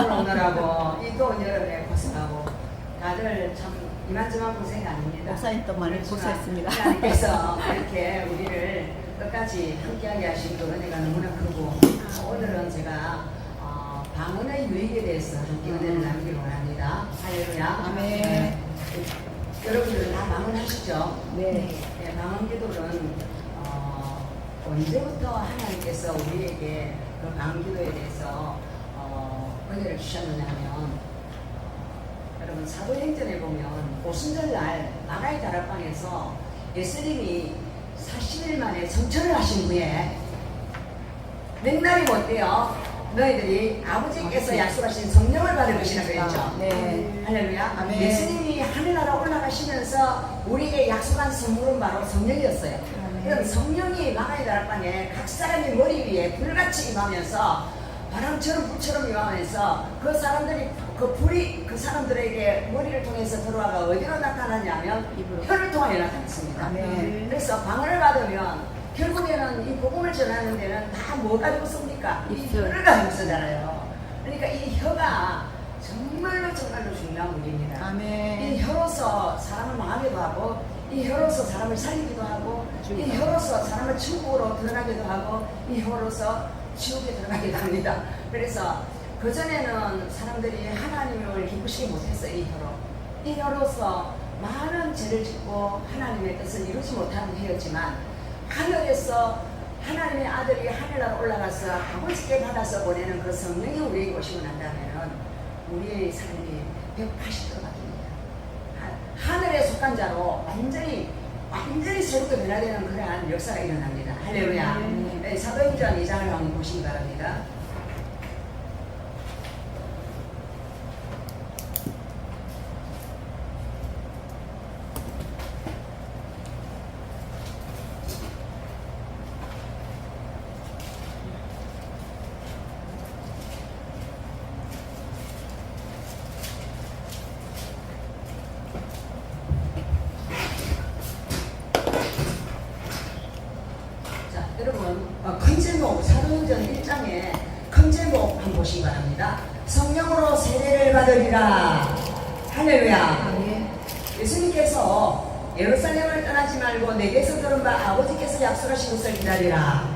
오느라고 이 더운 여름에 고생하고 다들 참 이만저만 고생이 아닙니다. 목사님 또 많이 고생했습니다. 하나님께서 이렇게 우리를 끝까지 함께하게 하신 그 은혜가 너무나 크고 오늘은 제가 방언의 유익에 대해서 함께 은혜를 나누기를 원합니다. 할렐루야. 아멘. 여러분들 다 방언하시죠? 네. 네, 방언 기도는 언제부터 하나님께서 우리에게 그 방언 기도에 대해서 은혜를 주셨느냐 하면 여러분 사도행전에 보면 오순절날 마가의 다락방에서 예수님이 40일 만에 성천을 하신 후에 맥날이 못돼요. 너희들이 아버지께서 약속하신 성령을 받을 것이라 그랬죠. 네. 할렐루야. 아멘. 예수님이 하늘나라 올라가시면서 우리에게 약속한 선물은 바로 성령이었어요. 그럼 성령이 마가의 다락방에 각 사람의 머리 위에 불같이 임하면서 바람처럼 불처럼 임하면서 그 사람들이 그 불이 그 사람들에게 머리를 통해서 들어와가 어디로 나타나냐면 혀를 통하여 나타났습니다. 아멘. 그래서 방언을 받으면 결국에는 이 복음을 전하는 데는 다 뭐 가지고 씁니까? 이 혀를 가지고 쓰잖아요. 그러니까 이 혀가 정말로 중요한 문제입니다. 아멘. 이 혀로서 사람을 망하기도 하고 이 혀로서 사람을 살리기도 하고 이 혀로서 사람을 천국으로 들어가기도 하고 이 혀로서 지옥에 들어가기도 합니다. 그래서 그전에는 사람들이 하나님을 기쁘시게 못했어요. 이 혀로. 이 혀로서 많은 죄를 짓고 하나님의 뜻을 이루지 못하는 해였지만 하늘에서 하나님의 아들이 하늘나라 올라가서 아버지께 받아서 보내는 그 성령이 우리에게 오시고 난다면 우리의 삶이 180도가 바뀝니다. 하늘에 속한 자로 완전히 새롭게 변화되는 그러한 역사가 일어납니다. 할렐루야. 네, 사도행전 2장을 한번 보시기 바랍니다. 여러분, 큰 제목, 사도행전 1장에 큰 제목 한번 보시기 바랍니다. 성령으로 세례를 받으리라. 할렐루야. 예수님께서 예루살렘을 떠나지 말고 내게서 들은 바 아버지께서 약속하신 것을 기다리라.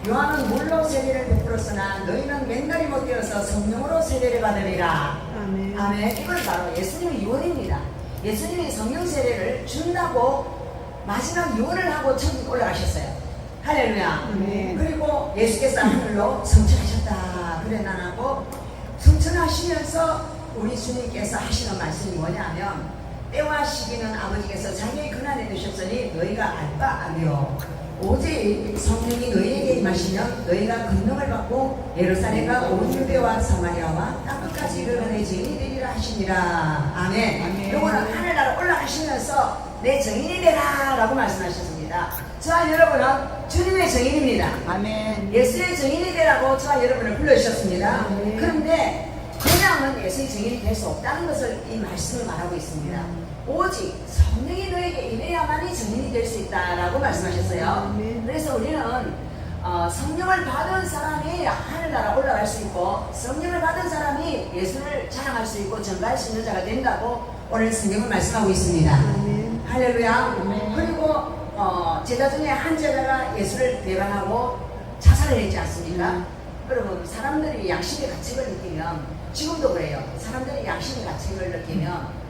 요한은 물로 세례를 베풀었으나 너희는 맨날이 못 되어서 성령으로 세례를 받으리라. 아멘. 아멘. 이건 바로 예수님의 유언입니다. 예수님이 성령 세례를 준다고 마지막 유언을 하고 천국 올라가셨어요. 할렐루야. 그리고 예수께서 하늘로 성천하셨다. 그래 나하고 성천하시면서 우리 주님께서 하시는 말씀이 뭐냐면 때와 시기는 아버지께서 자기의 근한에 두셨으니 너희가 알 바 아니요 오직 성령이 너희에게 임하시면 너희가 권능을 받고 예루살렘과 온 유대와 사마리아와 땅끝까지 이르러 내 증인이 되리라 하시니라. 아멘. 요거는 하늘나라 올라가시면서 내 증인이 되라 라고 말씀하셨습니다. 저와 여러분은 주님의 증인입니다. 아멘. 예수의 증인이 되라고 저와 여러분을 불러주셨습니다. 그런데 그냥은 예수의 증인이 될 수 없다는 것을 이 말씀을 말하고 있습니다. 오직 성령이 너에게 임해야만이 증인이 될 수 있다라고 말씀하셨어요. 그래서 우리는 성령을 받은 사람이 하늘나라 올라갈 수 있고 성령을 받은 사람이 예수를 자랑할 수 있고 전가할 수 있는 자가 된다고 오늘 성경은 말씀하고 있습니다. 할렐루야. 그리고 제자 중에 한 제자가 예수를 배반하고 자살을 했지 않습니까? 여러분 사람들이 양심의 가책을 느끼면 지금도 그래요. 사람들이 양심의 가책을 느끼면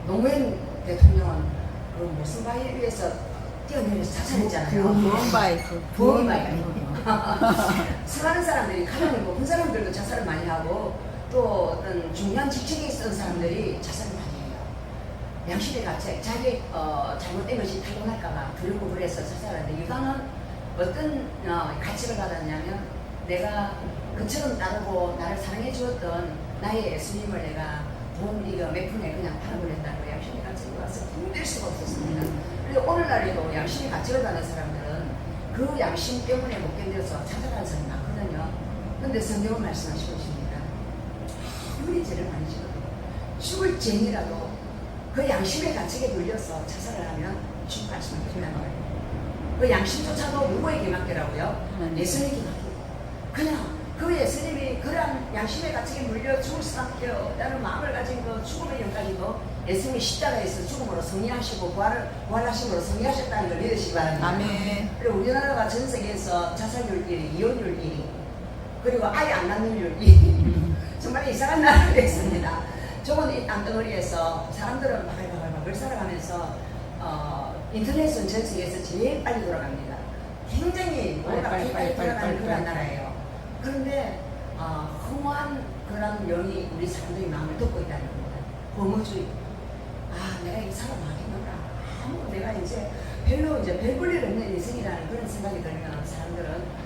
노무현 대통령은 그 무슨 바위 위에서 뛰어내려서 자살했잖아요. 부엉바위. 수많은 사람들이 가장 높은 사람들도 자살을 많이 하고 또 어떤 중요한 직책에 있던 사람들이 자살을 많이 해요. 양심의 가책, 자기 잘못된 것이 탄로날까봐 두렵고 그래서 자살하는데 유다는 어떤 가책을 받았냐면 내가 그처럼 따르고 나를 사랑해 주었던 나의 예수님을 내가 돈 이거 몇 푼에 그냥 팔아버렸다고 양심의 가책이 와서 힘들 수가 없었습니다. 그리고 오늘날에도 양심의 가책을 받는 사람들은 그 양심 때문에 못 견뎌서 자살하는 사람이 많거든요. 그런데 성경은 말씀하시고 있습니다. 아무리 죄를 많이 지어도 죽을 죄인이라도 그 양심의 가책에 물려서 자살을 하면 죽을 말씀을 드린다는 거예요. 그 양심조차도 누구에게 맡기라고요? 예수님께 맡기고 그냥 그 예수님이 그러한 양심의 가책에 물려 죽을 수밖에 없다는 마음을 가진 그 죽음의 영까지도 예수님이 십자가에서 죽음으로 승리하시고 부활하심으로 승리하셨다는 걸 믿으시기 바랍니다. 아멘. 그리고 우리나라가 전 세계에서 자살률 1위, 이혼율 1위, 그리고 아예 안 낳는 율 1위. 정말 이상한 나라가 됐습니다. 좁은 이 땅덩어리에서 사람들은 바글바글 살아가면서 인터넷은 전 세계에서 제일 빨리 돌아갑니다. 굉장히 뭔가 빨리 돌아가는 그런 나라예요. 그런데 허무한 그런 영이 우리 사람들의 마음을 덮고 있다는 겁니다. 허무주의. 내가 이 사람 하겠는가? 내가 이제 별로 이제 별 볼 일 없는 인생이라는 그런 생각이 들면 사람들은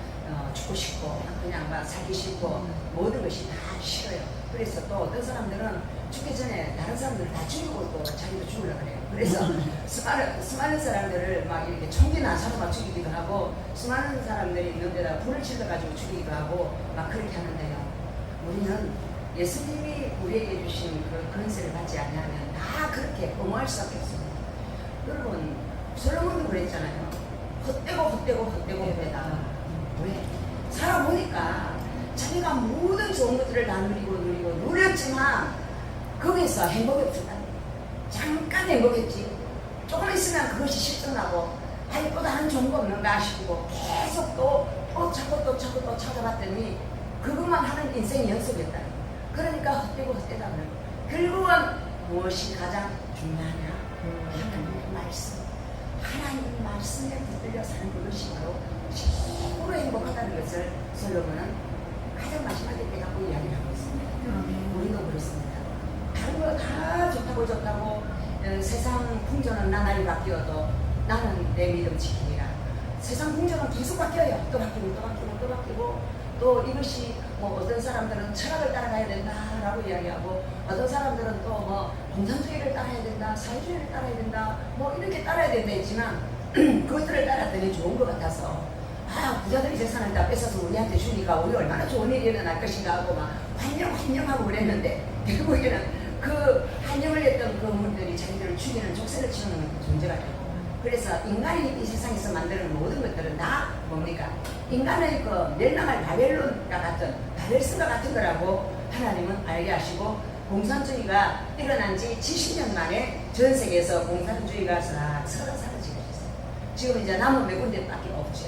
죽고 싶고 그냥 막 살기 싫고 모든 것이 다 싫어요. 그래서 또 어떤 사람들은 죽기 전에 다른 사람들을 다 죽이고 또 자기도 죽으려고 그래요. 그래서 수많은 사람들을 막 이렇게 총기나 사로 죽이기도 하고 수많은 사람들이 있는 데다 불을 질러가지고 죽이기도 하고 막 그렇게 하는데요. 우리는 예수님이 우리에게 주신 그 권세를 받지 않으면 다 그렇게 엄호할 수밖에 없습니다. 여러분 솔로몬도 그랬잖아요. 헛되고 그래다. 왜? 살아보니까 자기가 모든 좋은 것들을 다 누렸지만 거기서 행복이 없었다. 잠깐 행복했지. 조금 있으면 그것이 실증나고 또 다른 좋은 거 없는가 싶고 계속 또 찾고 찾아봤더니 그것만 하는 인생이 연속이었다. 그러니까 헛되다 그래요. 결국은 무엇이 가장 중요하냐? 하나님의 말씀. 하나님 말씀에 붙들려 사는 그것이 바로 최고로 행복하다는 것을 솔로몬은 가장 마지막에 깨닫고 이야기를 하고 있습니다. 우리도 그렇습니다. 다른 거 다 좋다고 세상 풍조는 나날이 바뀌어도 나는 내 믿음 지키리라. 세상 풍조는 계속 바뀌어요. 또 바뀌고 또 이것이 뭐 어떤 사람들은 철학을 따라가야 된다라고 이야기하고 어떤 사람들은 또 뭐 공산주의를 따라야 된다, 사회주의를 따라야 된다, 뭐 이렇게 따라야 된다 했지만 그것들을 따랐더니 좋은 것 같아서 부자들이 재산을 다 뺏어서 우리한테 주니까 우리 얼마나 좋은 일이 일어날 것인가 하고 막 환영하고 그랬는데 결국에는 그 환영을 했던 그 물들이 자기들을 죽이는 족쇄를 치는 존재가 되고 그래서 인간이 이 세상에서 만드는 모든 것들은 다 뭡니까? 인간의 그 멸망할 바벨론과 같은 바벨스가 같은 거라고 하나님은 알게 하시고 공산주의가 일어난 지 70년 만에 전 세계에서 공산주의가 싹 사라지게 됐어요. 지금 이제 남은 몇 군데밖에 없죠.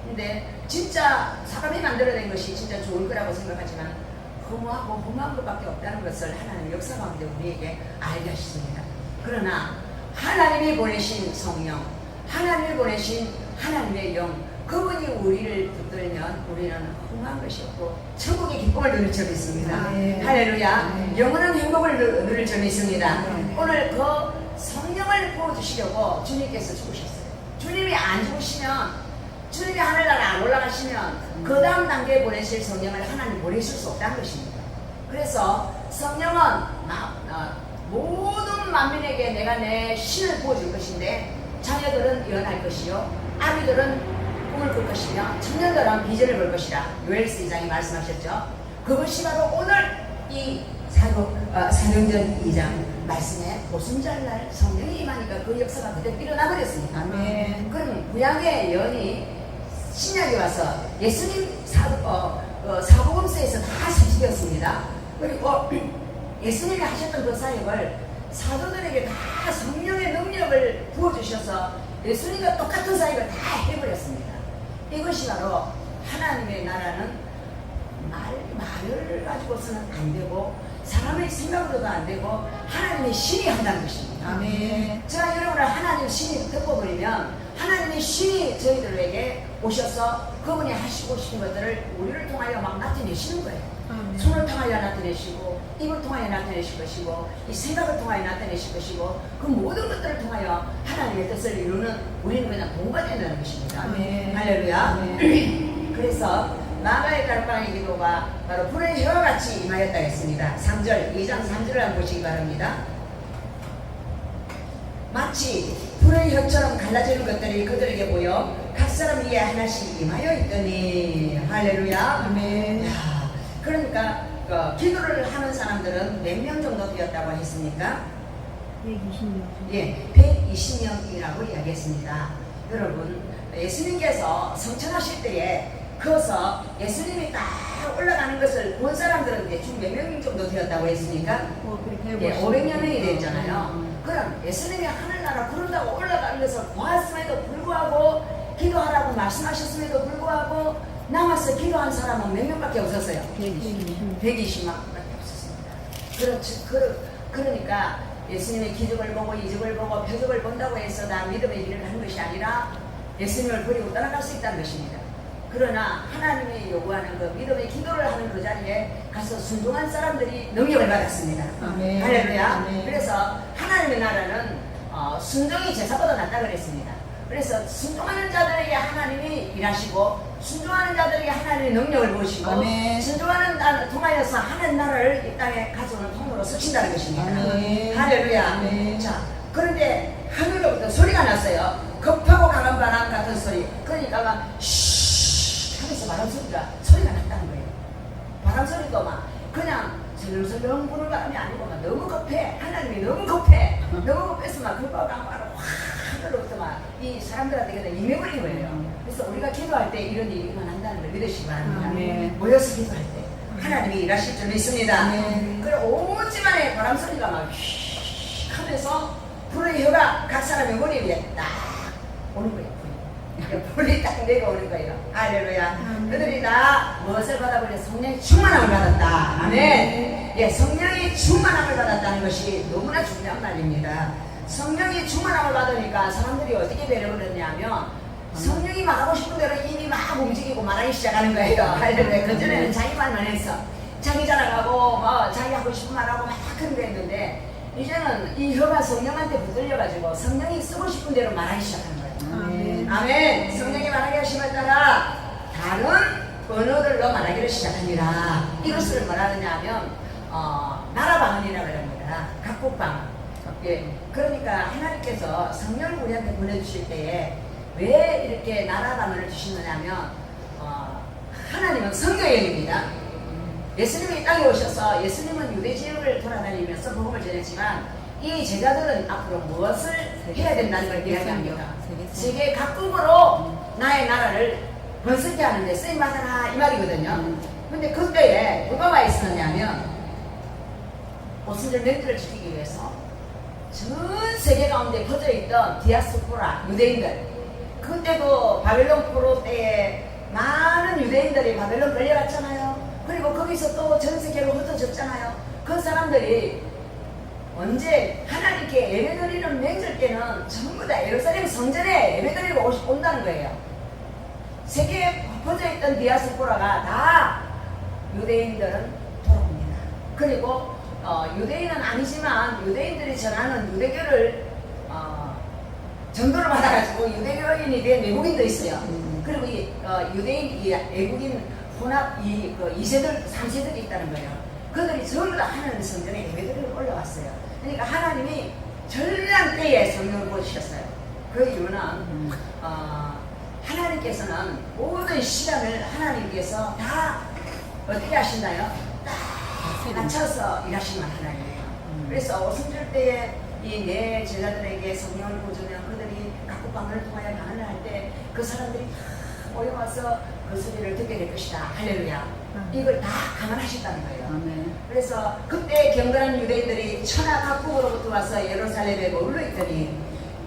근데 진짜 사람이 만들어낸 것이 진짜 좋을 거라고 생각하지만 허무하고 험한 것밖에 없다는 것을 하나님 역사 가운데 우리에게 알게 하십니다. 그러나 하나님이 보내신 성령, 하나님이 보내신 하나님의 영, 그분이 우리를 붙들면 우리는 험한 것이 없고 천국의 기쁨을 누릴 점이 있습니다. 네. 할렐루야. 네. 영원한 행복을 누릴 점이 있습니다. 네. 오늘 그 성령을 부어주시려고 주님께서 죽으셨어요. 주님이 안 죽으시면 주님이 하늘나라 안 올라가시면 그 다음 단계에 보내실 성령을 하나님 보내실 수 없다는 것입니다. 그래서 성령은 모든 만민에게 내가 내 신을 부어줄 것인데 자녀들은 일어날 것이요 아비들은 꿈을 꿀 것이며 청년들은 비전을 볼 것이라 요엘서 2장이 말씀하셨죠. 그것이 바로 오늘 이 사도행전 2장 말씀에 오순절날 성령이 임하니까 그 역사가 그대로 일어나 버렸습니다. 아멘. 그럼 구약의 예언이 신약에 와서 예수님 사복음서에서 다 성취되었습니다. 그리고 예수님이 하셨던 그 사역을 사도들에게 다 성령의 능력을 부어주셔서 예수님과 똑같은 사역을 다 해버렸습니다. 이것이 바로 하나님의 나라는 말을 가지고서는 안 되고 사람의 생각으로도 안 되고 하나님의 신이 한다는 것입니다. 아멘. 제가 여러분을 하나님 신이 덮어버리면 하나님의 신이 저희들에게 오셔서 그분이 하시고 싶은 것들을 우리를 통하여 막 나타내시는 거예요. 아멘. 손을 통하여 나타내시고 입을 통하여 나타내실 것이고 이 생각을 통하여 나타내실 것이고 그 모든 것들을 통하여 하나님의 뜻을 이루는 우리는 그냥 도구가 된다는 것입니다. 아멘. 할렐루야. 아멘. 그래서 마가의 가르방의 기도가 바로 불의 혀와 같이 임하였다 했습니다. 3절, 2장 3절을 한번 보시기 바랍니다. 마치 불의 혀처럼 갈라지는 것들이 그들에게 보여 각 사람 위에 하나씩 임하여 있더니 할렐루야. 아멘. 야, 그러니까 기도를 하는 사람들은 몇 명 정도 되었다고 했습니까? 120명. 예, 120명이라고 이야기했습니다. 여러분, 예수님께서 성천하실 때에 커서 예수님이 딱 올라가는 것을 본 사람들은 대충 몇 명 정도 되었다고 했으니까 예, 500여 명이 됐잖아요. 그럼 예수님이 하늘나라 부른다고 올라가는 것을 보았음에도 불구하고 기도하라고 말씀하셨음에도 불구하고 남아서 기도한 사람은 몇 명밖에 없었어요. 120만밖에 없었습니다. 그러니까 예수님의 기적을 보고 이적을 보고 표적을 본다고 해서 다 믿음의 길을 가는 것이 아니라 예수님을 버리고 떠나갈 수 있다는 것입니다. 그러나 하나님이 요구하는 그 믿음의 기도를 하는 그 자리에 가서 순종한 사람들이 능력을 받았습니다. 아멘. 할렐루야. 아멘. 그래서 하나님의 나라는 순종이 제사보다 낫다 그랬습니다. 그래서 순종하는 자들에게 하나님이 일하시고 순종하는 자들에게 하나님의 능력을 보시고 아멘. 순종하는 자를 통하여서 하나님 나라를 이 땅에 가져오는 통로로 쓰신다는 것입니다. 아멘. 할렐루야. 아멘. 자, 그런데 하늘로부터 소리가 났어요. 급하고 강한 바람 같은 소리. 그러니까 막 쉬 하면서 바람 소리가 났다는 거예요. 바람 소리도 막 그냥 설렁설렁 부는 바람이 아니고 막 너무 급해. 하나님이 너무 급해. 너무 급해서 막 급하고 강한 바람 하늘로부터 막 이 사람들한테 그냥 임해버린 거예요. 그래서 우리가 기도할 때 이런 일이 일어난다는 걸 믿으시기 바랍니다. 아멘. 모여서 기도할 때 하나님이 일하실 줄 믿습니다. 아멘. 그리고 온 집안에 바람 소리가 막 휘 하면서 불의 혀가 각 사람의 머리 위에 딱 오는 거예요. 불이 딱 내려오는 거예요. 할렐루야. 그들이 다 무엇을 받아버려? 성령의 충만함을 받았다. 아멘. 예, 성령의 충만함을 받았다는 것이 너무나 중요한 말입니다. 성령이 충만함을 받으니까 사람들이 어떻게 되려버렸냐면 성령이 말하고 싶은 대로 이미 막 움직이고 말하기 시작하는 거예요. 할렐루야. 그전에는 자기 말만 했어. 자기 자랑하고 뭐 자기 하고 싶은 말하고 막 그런 거 했는데 이제는 이 혀가 성령한테 붙들려가지고 성령이 쓰고 싶은 대로 말하기 시작하는 거예요. 아멘. 아멘. 성령이 말하게 하심에 따라 다른 언어들로 말하기를 시작합니다. 이것을 뭐라느냐 하면 나라 방언이라고 합니다. 각국 방언. 예. 그러니까 하나님께서 성령을 우리한테 보내주실 때에 왜 이렇게 나라 방언을 주시느냐 하면 하나님은 성교형입니다. 예수님이 이 땅에 오셔서 예수님은 유대 지역을 돌아다니면서 복음을 전했지만 이 제자들은 앞으로 무엇을 해야 된다는 걸 이야기합니다. 세계 각국으로 나의 나라를 번성케 하는데 쓰임받아라 이 말이거든요. 근데 그때에 누가 와 있었느냐면 오순절 멘트를 지키기 위해서 전 세계 가운데 퍼져있던 디아스포라 유대인들, 그때도 바벨론 포로 때에 많은 유대인들이 바벨론 걸려갔잖아요. 그리고 거기서 또 전 세계로 흩어졌잖아요. 그 사람들이 언제 하나님께 예배드리는 명절 때는 전부 다 예루살렘 성전에 예배드리러 온다는 거예요. 세계에 퍼져있던 디아스포라가 다 유대인들은 돌아옵니다. 그리고 유대인은 아니지만 유대인들이 전하는 유대교를 전도를 받아가지고 유대교인이 된 외국인도 있어요. 그리고 이 유대인, 이 외국인 혼합 이 2세들, 3세들이 있다는 거예요. 그들이 전부 다 하나님 성전에 예배드리러 올라왔어요. 그러니까 하나님이 전량 때에 성령을 보시셨어요. 그 이유는 하나님께서는 모든 시간을 하나님께서 다 어떻게 하신다요? 딱 맞춰서 일하시는 하나님이에요. 그래서 오순절 때에 이 내 제자들에게 성령을 보여주면 그들이 각국 방언을 통하여 방언을 할 때 그 사람들이 다 모여와서 그 소리를 듣게 될 것이다. 할렐루야. 이걸 다 감안하셨다는 거예요. 아멘. 그래서 그때 경건한 유대인들이 천하 각국으로부터 와서 예루살렘에 머물러 있더니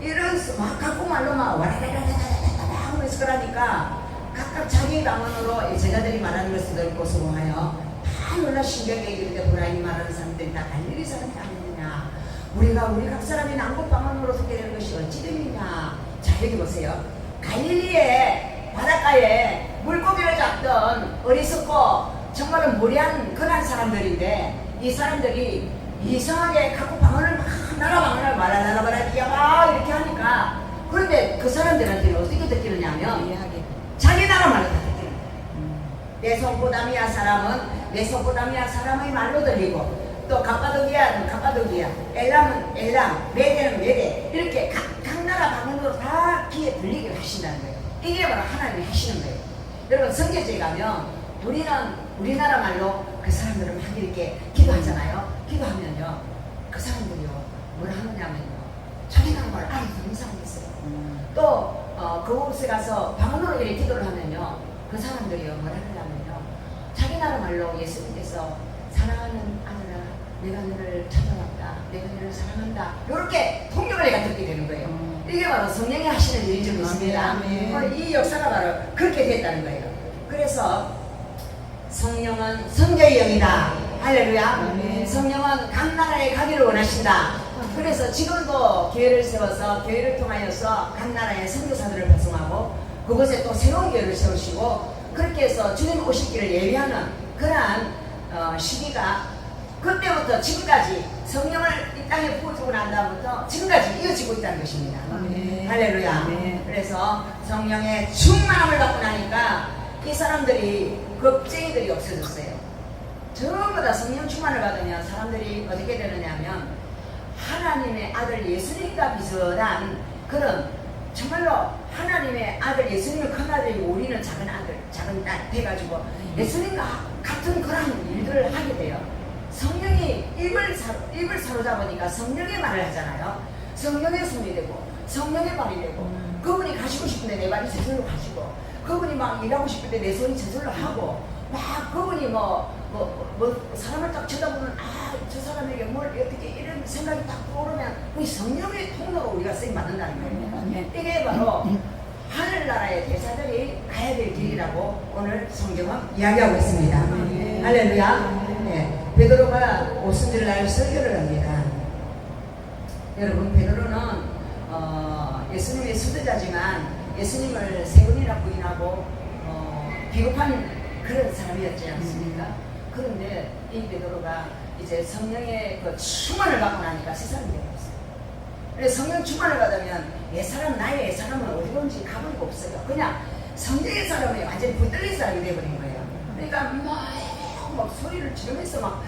이런 막 각국 말로 막 와라라라라라라라 하면서 그러니까 각각 자기 방언으로 제자들이 말하는 것을 듣고 수긍하여 다 놀라 신경에 이르되 보라 이 말하는 사람들이 다 갈릴리 사람이 아니느냐, 우리 각 사람이 남북 방언으로 듣게 되는 것이 어찌 됨이냐. 자, 여기 보세요. 갈릴리의 바닷가에 물고기를 잡던 어리석고 정말로 무례한 그런 사람들인데 이 사람들이 이상하게 각국 방언을 막 나라 방언을 말하라라라라라 막 이렇게 하니까, 그런데 그 사람들한테는 어떻게 듣기느냐면 자기 나라 말로 다 듣기는 거예요. 메소포타미아 사람은 메소포타미아 사람의 말로 들리고, 또 갑바도기아는 갑바도기아, 엘람은 엘람, 메대는 메대, 이렇게 각 나라 방언으로 다 귀에 들리게 하신다는 거예요. 이게 바로 하나님이 하시는 거예요. 여러분 성경에 가면 우리는 우리나라 말로 그 사람들을 막 이렇게 기도하잖아요. 기도하면요 그 사람들이요 뭐라 하느냐면요 자기 나라 말 알아듣는 사람이 있어요. 또 그곳에 가서 방언으로 이렇게 기도를 하면요 그 사람들이요 뭐라 그러냐면요, 자기 나라 말로 예수님께서 사랑하는 아들아 내가 너를 찾아왔다, 내가 너를 사랑한다, 이렇게 통역을 내가 듣게 되는 거예요. 이게 바로 성령이 하시는 일이 좀 있습니다. 이 역사가 바로 그렇게 됐다는 거예요. 그래서 성령은 성자의 영이다. 할렐루야. 성령은 각 나라에 가기를 원하신다. 그래서 지금도 교회를 세워서 교회를 통하여서 각 나라의 선교사들을 발송하고 그곳에 또 새로운 교회를 세우시고 그렇게 해서 주님 오실 길을 예비하는 그러한 시기가 그때부터 지금까지 성령을 이 땅에 부어주고 난 다음부터 지금까지 이어지고 있다는 것입니다. 할렐루야. 그래서 성령의 충만함을 받고 나니까 이 사람들이 겁쟁이들이 없어졌어요. 전부 다 성령 충만을 받으면 사람들이 어떻게 되느냐 하면 하나님의 아들 예수님과 비슷한 그런 정말로 하나님의 아들 예수님의 큰 아들이고 우리는 작은 아들 작은 딸 돼가지고 예수님과 같은 그런 일들을 하게 돼요. 성령이 입을 사로잡으니까 성령의 말을 하잖아요. 성령의 손이 되고 성령의 발이 되고 그분이 가시고 싶은데 내 발이 저절로 가시고 그분이 막 일하고 싶은데 내 손이 저절로 하고 막 그분이 뭐 사람을 딱 쳐다보면 저 사람에게 뭘 어떻게 이런 생각이 딱 떠오르면 그 성령의 통로로 우리가 쓰임 받는다는 거예요. 이게 바로 하늘나라의 대사들이 가야 될 길이라고 오늘 성경은 이야기하고 있습니다. 할렐루야. 네. 베드로가 오순절날 설교를 합니다. 여러분 베드로는 예수님의 수도자지만 예수님을 세 번이나 부인하고 비겁한 그런 사람이었지 않습니까? 그런데 이 베드로가 이제 성령의 그 충만을 받고 나니까 세상이 되었어요. 그래서 성령 충만을 받으면 나의 옛사람은 어디 건지 가보리가 없어요. 그냥 성령의 사람이 완전히 붙들린 사람이 되어버린 거예요. 그러니까 막 소리를 지르면서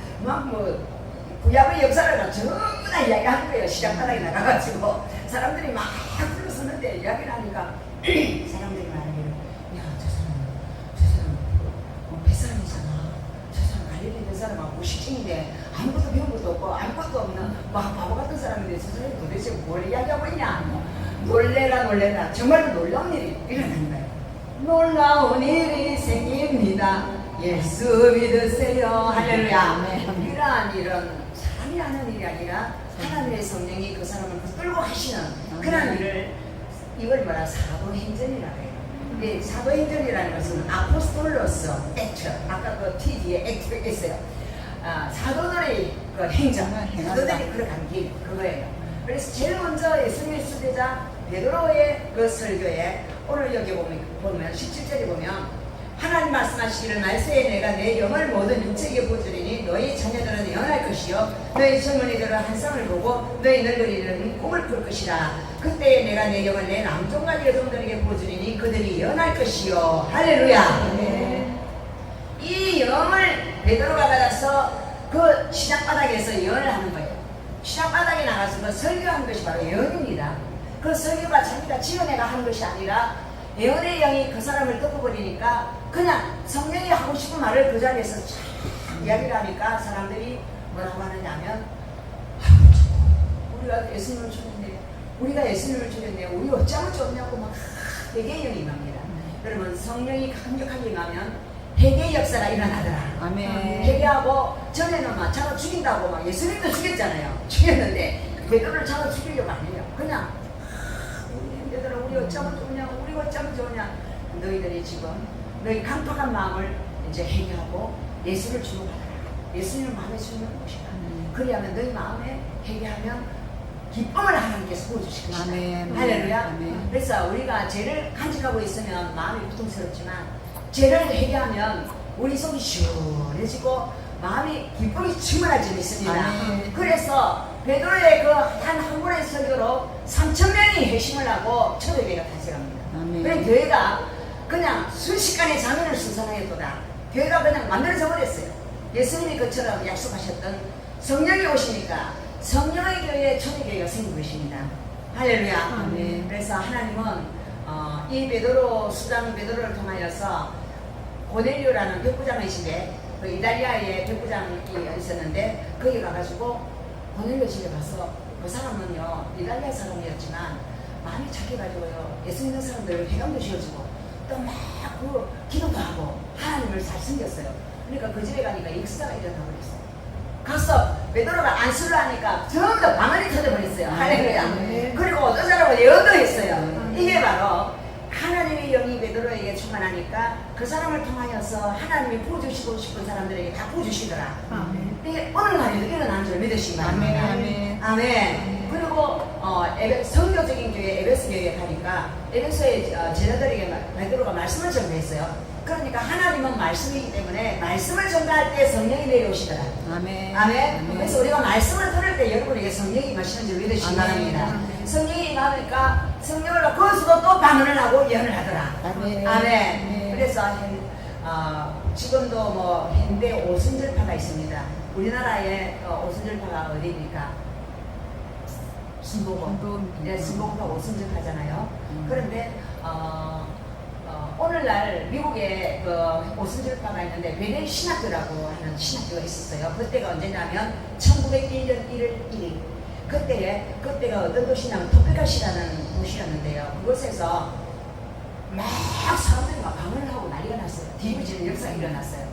구약의 역사를 전부 다 이야기하는 거예요. 시장바닥에 나가가지고 사람들이 막 불러서는데 이야기를 하니까 사람들이 말하기를 저 사람 뱃사람이잖아. 저 사람 갈릴리 된 사람 무식증인데 아무것도 배운 것도 없고 아무것도 없는 막 바보 같은 사람인데 저 사람이 도대체 뭘 이야기하고 있냐. 놀래라 정말로 놀라운 일이 일어나는 거예요. 놀라운 일이 생깁니다. 예수 믿으세요. 할렐루야. 이러한 일은 사람이 하는 일이 아니라 하나님의 성령이 그 사람을 붙들고 하시는 그런 일을 이걸 뭐라 사도행전이라고 해요. 근데 사도행전이라는 것은 아포스톨로스 액트, 아까 그 T 뒤에 액트가 있어요. 사도들의 그 행전, 사도들이 걸어간 길 그거예요. 그래서 제일 먼저 예수님의 수제자 베드로의 그 설교에 오늘 여기 보면 17절에 보면 하나님 말씀하시기를 말세에 내가 내 영을 모든 육체에게 부어주리니 너희 자녀들은 예언할 것이요 너희 젊은이들은 환상을 보고 너희 늙은이들은 꿈을 꿀 것이라. 그때에 내가 내 영을 내 남종과 여종들에게 부어주리니 그들이 예언할 것이요. 할렐루야. 이 영을 베드로가 받아서 그 시장바닥에서 예언을 하는 거예요. 시장바닥에 나가서 그 설교하는 것이 바로 예언입니다. 그 설교가 자기가 지어내가 하는 것이 아니라 예언의 영이 그 사람을 덮어버리니까 그냥 성령이 하고 싶은 말을 그 자리에서 쫙 이야기를 하니까 사람들이 뭐라고 하느냐면 우리가 예수님을 죽였네, 우리가 예수님을 죽였네, 우리 어쩌면 좋냐고 막 회개의 영이 임합니다. 여러분 성령이 강력하게 임하면 회개의 역사가 일어나더라. 아멘. 회개하고 전에는 막 잡아 죽인다고 막 예수님도 죽였잖아요. 죽였는데 베드로를 잡아 죽이려고 안 해요. 그냥 얘들아 우리 어쩌면 좋냐, 우리 어쩌면 좋냐. 너희들이 지금 너희 강팍한 마음을 이제 회개하고 예수를 주로 받아라. 예수님을 마음에 주는 것이다. 그리하면 너희 마음에 회개하면 기쁨을 하나님께서 부어주실 것이다. 할렐루야. 그래서 우리가 죄를 간직하고 있으면 마음이 고통스럽지만 죄를 회개하면 우리 속이 시원해지고 마음이 기쁨이 충만할 줄 믿습니다. 그래서 베드로의 그 한 번의 설교로 3,000명이 회심을 하고 초대교회가 탄생합니다. 그래서 교회가 그냥 순식간에 자면을 순산하였도다. 교회가 그냥 만들어져 버렸어요. 예수님이 그처럼 약속하셨던 성령이 오시니까 성령의 교회에 초대교회가 생긴 것입니다. 할렐루야. 그래서 하나님은 이 베드로 수장 베드로를 통하여서 고넬료라는 백부장이신데 그 이탈리아에 백부장이 있었는데 거기 가가지고 고넬료 집에 가서 그 사람은요 이탈리아 사람이었지만 마음이 착해가지고요 예수 믿는 사람들을 회감도 씌워주고 또 또 막 그 기도도 하고 하나님을 잘 섬겼어요. 그러니까 그 집에 가니까 역사가 일어나 버렸어요. 가서 베드로가 안수를 하니까 전부 다 방언이 터져버렸어요. 할렐루야. 그리고 어떤 사람은 예언도 했어요. 이게 바로 하나님의 영이 베드로에게 충만하니까 그 사람을 통하여서 하나님이 부어주시고 싶은 사람들에게 다 부어주시더라. 이게 오늘날에도 일어나는 줄 믿으시기 바랍니다. 아멘. 그리고 성교적인 교회 에베소 교회에 가니까 에베소의 제자들에게 베드로가 말씀을 전도했어요. 그러니까 하나님은 말씀이기 때문에 말씀을 전가할 때 성령이 내려오시더라. 아멘. 그래서 우리가 말씀을 들을 때 여러분에게 성령이 임하시는 줄 믿으시기 바랍니다. 성령이 임하니까 성령을 거기서도 또 방언을 하고 예언을 하더라. 아멘. 그래서 지금도 뭐 현대 오순절파가 있습니다. 우리나라의 오순절파가 어디입니까? 순복음. 네, 순복음파 오순절파잖아요. 그런데 오늘날 미국에 그 오순절파가 있는데 베델 신학교라고 하는 신학교가 있었어요. 그때가 언제냐면 1901년 1월 1일. 그때가 어떤 도시냐면 토피카시라는 도시였는데요. 그곳에서 막 사람들이 막 방언을 하고 난리가 났어요. 뒤집어지는 역사가 일어났어요.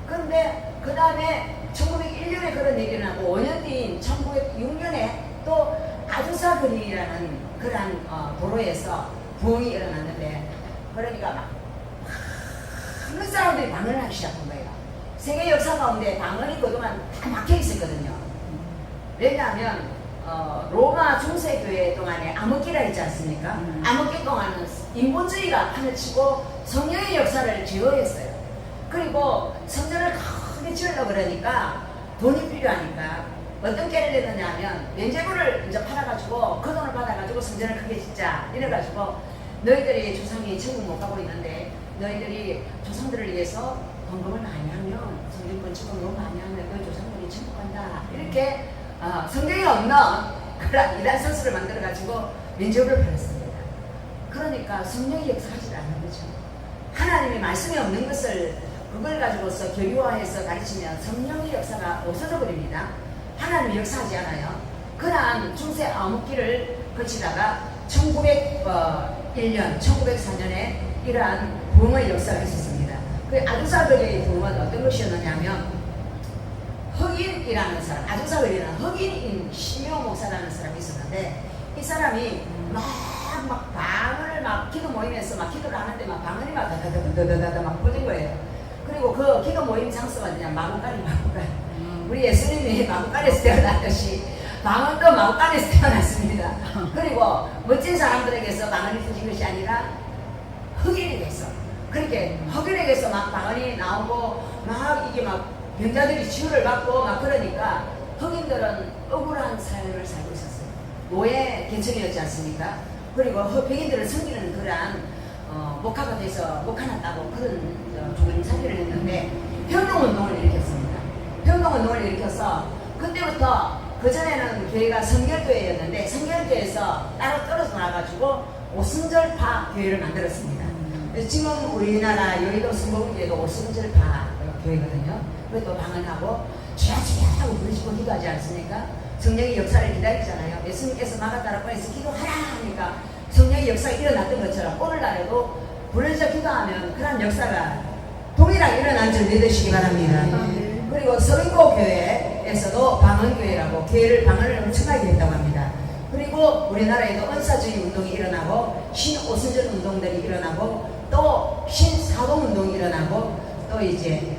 그런데 그 다음에 1901년에 그런 일이 일어나고 5년 뒤인 1906년에 또 아주사 거리라는 그러한 도로에서 부흥이 일어났는데 그러니까 막 많은 사람들이 방언을 하기 시작한 거예요. 세계 역사 가운데 방언이 그동안 다 막혀 있었거든요. 왜냐하면 로마 중세교회 동안에 암흑기라 있지 않습니까? 암흑기 동안은 인본주의가 판을 치고 성령의 역사를 제어했어요. 그리고 성전을 크게 지으려고 그러니까 돈이 필요하니까 어떤 깨를 내느냐 하면 면제부를 이제 팔아가지고 그 돈을 받아가지고 성전을 크게 짓자 이래가지고 너희들이 조상이 천국 못 가고 있는데 너희들이 조상들을 위해서 헌금을 많이 하면 성전 건축을 너무 많이 하면 너희 조상들이 천국 간다 이렇게 성경에 없는 그런 이단 선수를 만들어가지고 면제부를 팔았습니다. 그러니까 성령이 역사하지 않는 거죠. 하나님의 말씀이 없는 것을 그걸 가지고서 교리화해서 가르치면 성령의 역사가 없어져 버립니다. 하나님이 역사하지 않아요. 그러한 중세 암흑기를 거치다가 1901년, 1904년에 이러한 부흥의 역사가 있었습니다. 그 아주사거리의 부흥은 어떤 것이었느냐면 흑인이라는 사람, 아주사거리는 흑인인 시묘 목사라는 사람이 있었는데 이 사람이 막 방언을 막 기도 모임에서 막 기도를 하는데 막 방언이 막 다다다다다다 막 퍼진 거예요. 그리고 그 기도 모임 장소가 어디냐 마구간이. 우리 예수님이 마구간에서 태어났듯이 방언도 마구간에서 태어났습니다. 그리고 멋진 사람들에게서 방언이 터진 것이 아니라 흑인에게서 그렇게 흑인에게서 막 방언이 나오고 막 이게 막 병자들이 치유를 받고 막 그러니까 흑인들은 억울한 삶을 살고 있었어요. 노예 계층이었지 않습니까? 그리고 백인들을 섬기는 그러한 목화가 돼서 목화났다고 그런 죽은 사기를 했는데 평등운동을 일으켰습니다. 평등운동을 일으켜서 그때부터 그전에는 교회가 성결교회였는데 성결교회에서 따로 떨어져 나와가지고 오순절파 교회를 만들었습니다. 지금 우리나라 여의도 순복음교회도 오순절파 교회거든요. 그것도 방언하고 주야 주야 하고 부르시고 기도하지 않습니까? 성령의 역사를 기다리잖아요. 예수님께서 마가다라 보내서 기도하라 하니까 성령의 역사가 일어났던 것처럼 오늘날에도 부르짖어 기도하면 그런 역사가 동일하게 일어난 줄 믿으시기 바랍니다. 그리고 서인고 교회에서도 방언교회라고 교회를 방언을 엄청나게 했다고 합니다. 그리고 우리나라에도 은사주의 운동이 일어나고 신오순절 운동들이 일어나고 또 신사동 운동이 일어나고 또 이제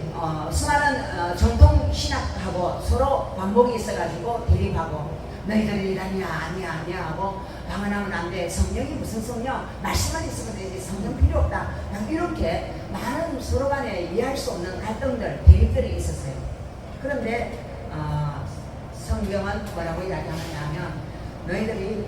수많은 정통 신학하고 서로 반복이 있어가지고 대립하고 너희들이 아니야 하고 방언하면 안 돼. 성령이 무슨 성령? 말씀만 있으면 되지. 성령 필요 없다. 이렇게 많은 서로 간에 이해할 수 없는 갈등들, 대립들이 있었어요. 그런데 성경은 뭐라고 이야기하느냐 하면 너희들이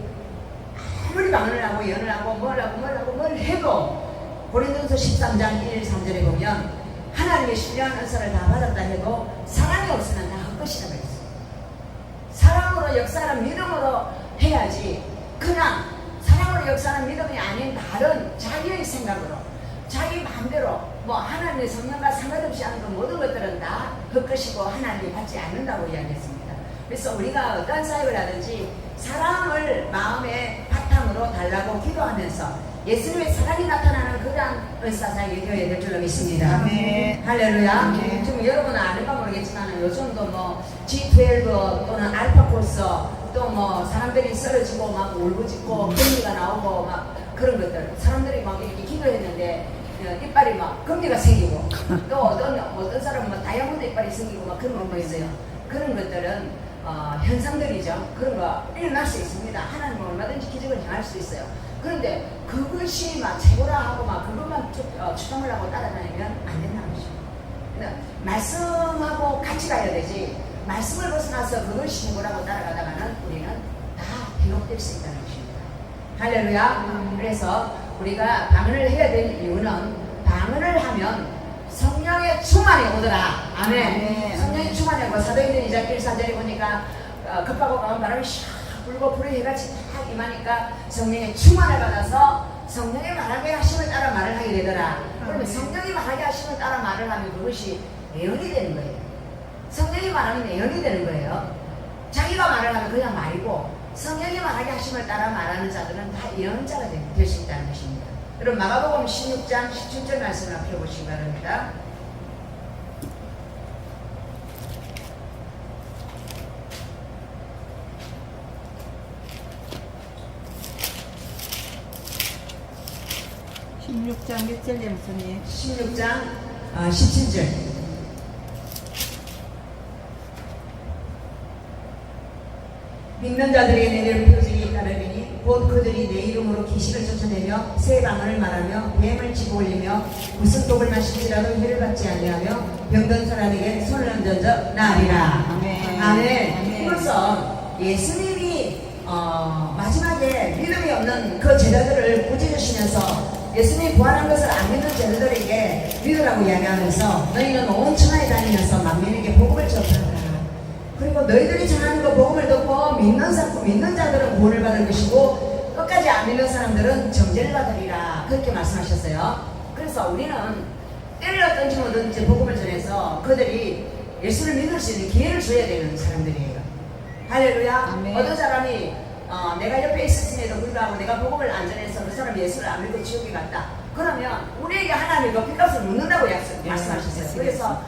아무리 방언을 하고 예언을 하고 뭘 해도 고린도서 13장 1, 3절에 보면 하나님의 신령한 은사를 다 받았다 해도 사랑이 없으면 다 헛것이라고 했어요. 사랑으로 역사는 믿음으로 해야지 그냥 사랑으로 역사는 믿음이 아닌 다른 자기의 생각으로 자기 마음대로 뭐 하나님의 성령과 상관없이 하는 그 모든 것들은 다 헛것이고 하나님이 받지 않는다고 이야기했습니다. 그래서 우리가 어떤 사역을 하든지 사랑을 마음의 바탕으로 달라고 기도하면서 예수님의 사랑이 나타나는 그러한 은사자에게 되어야 될 줄로 믿습니다. 아멘. 할렐루야. 네. 지금 여러분은 아는가 모르겠지만 요즘도 뭐 G12 또는 알파 코스 또 뭐 사람들이 쓰러지고 막 울부짖고 금리가 나오고 막 그런 것들 사람들이 막 이렇게 기도했는데 이빨이 막 금리가 생기고 또 어떤 사람은 뭐 다이아몬드 이빨이 생기고 막 그런 거 있어요. 그런 것들은 현상들이죠. 그런 거 일어날 수 있습니다. 하나님은 얼마든지 기적을 행할 수 있어요. 그런데 그것이 막 최고라 하고 막 그것만 추정을 하고 따라다니면 안 된다는 것이죠. 그러니까 말씀하고 같이 가야 되지 말씀을 벗어나서 그것이 최고라고 따라가다가는 우리는 다 비롯될 수 있다는 것입니다. 할렐루야. 그래서 우리가 방언을 해야 될 이유는 방언을 하면 성령의 충만이 오더라. 아멘. 성령의 충만이 오고 사도행전 2장 1~4절에 보니까 급하고 강한 바람이 샥 불고 불의 해같이 딱 임하니까 성령의 충만을 받아서 성령이 말하게 하심을 따라 말을 하게 되더라. 그러면 성령이 말하게 하심을 따라 말을 하면 그것이 예언이 되는 거예요. 성령이 말하면 예언이 되는 거예요. 자기가 말을 하면 그냥 말이고 성령이 말하게 하심을 따라 말하는 자들은 다 예언자가 될 수 있다는 것입니다. 여러분 마가복음 16장 17절 말씀을 펴보시기 바랍니다. 몇 절에 무슨 16장 17절. 믿는 자들에게 내릴 표징이 따르리니 곧 그들이 내 이름으로 귀신을 쫓아내며 새 방언을 말하며 뱀을 집어 올리며 무슨 독을 마실지라도 해를 받지 아니하며 병든 사람에게 손을 얹어 나으리라. 아멘. 아멘. 이로써 예수님이 마지막에 믿음이 없는 그 제자들을 꾸짖으시면서 예수님이 부활한 것을 안 믿는 제자들에게 믿으라고 이야기하면서 너희는 온 천하에 다니면서 만민에게 복음을 전하라. 그리고 너희들이 전하는 그 복음을 듣고 믿는 자들은 구원을 받을 것이고 끝까지 안 믿는 사람들은 정죄를 받으리라. 그렇게 말씀하셨어요. 그래서 우리는 때를 어떤지 뭐든지 복음을 전해서 그들이 예수를 믿을 수 있는 기회를 줘야 되는 사람들이에요. 할렐루야. 아멘. 어떤 사람이 내가 옆에 있었음에도 불구하고 내가 복음을 안 전해서 그 사람이 예수를 안 믿고 지옥에 갔다. 그러면 우리에게 하나님이 그 핏값을 묻는다고 말씀하셨어요. 그래서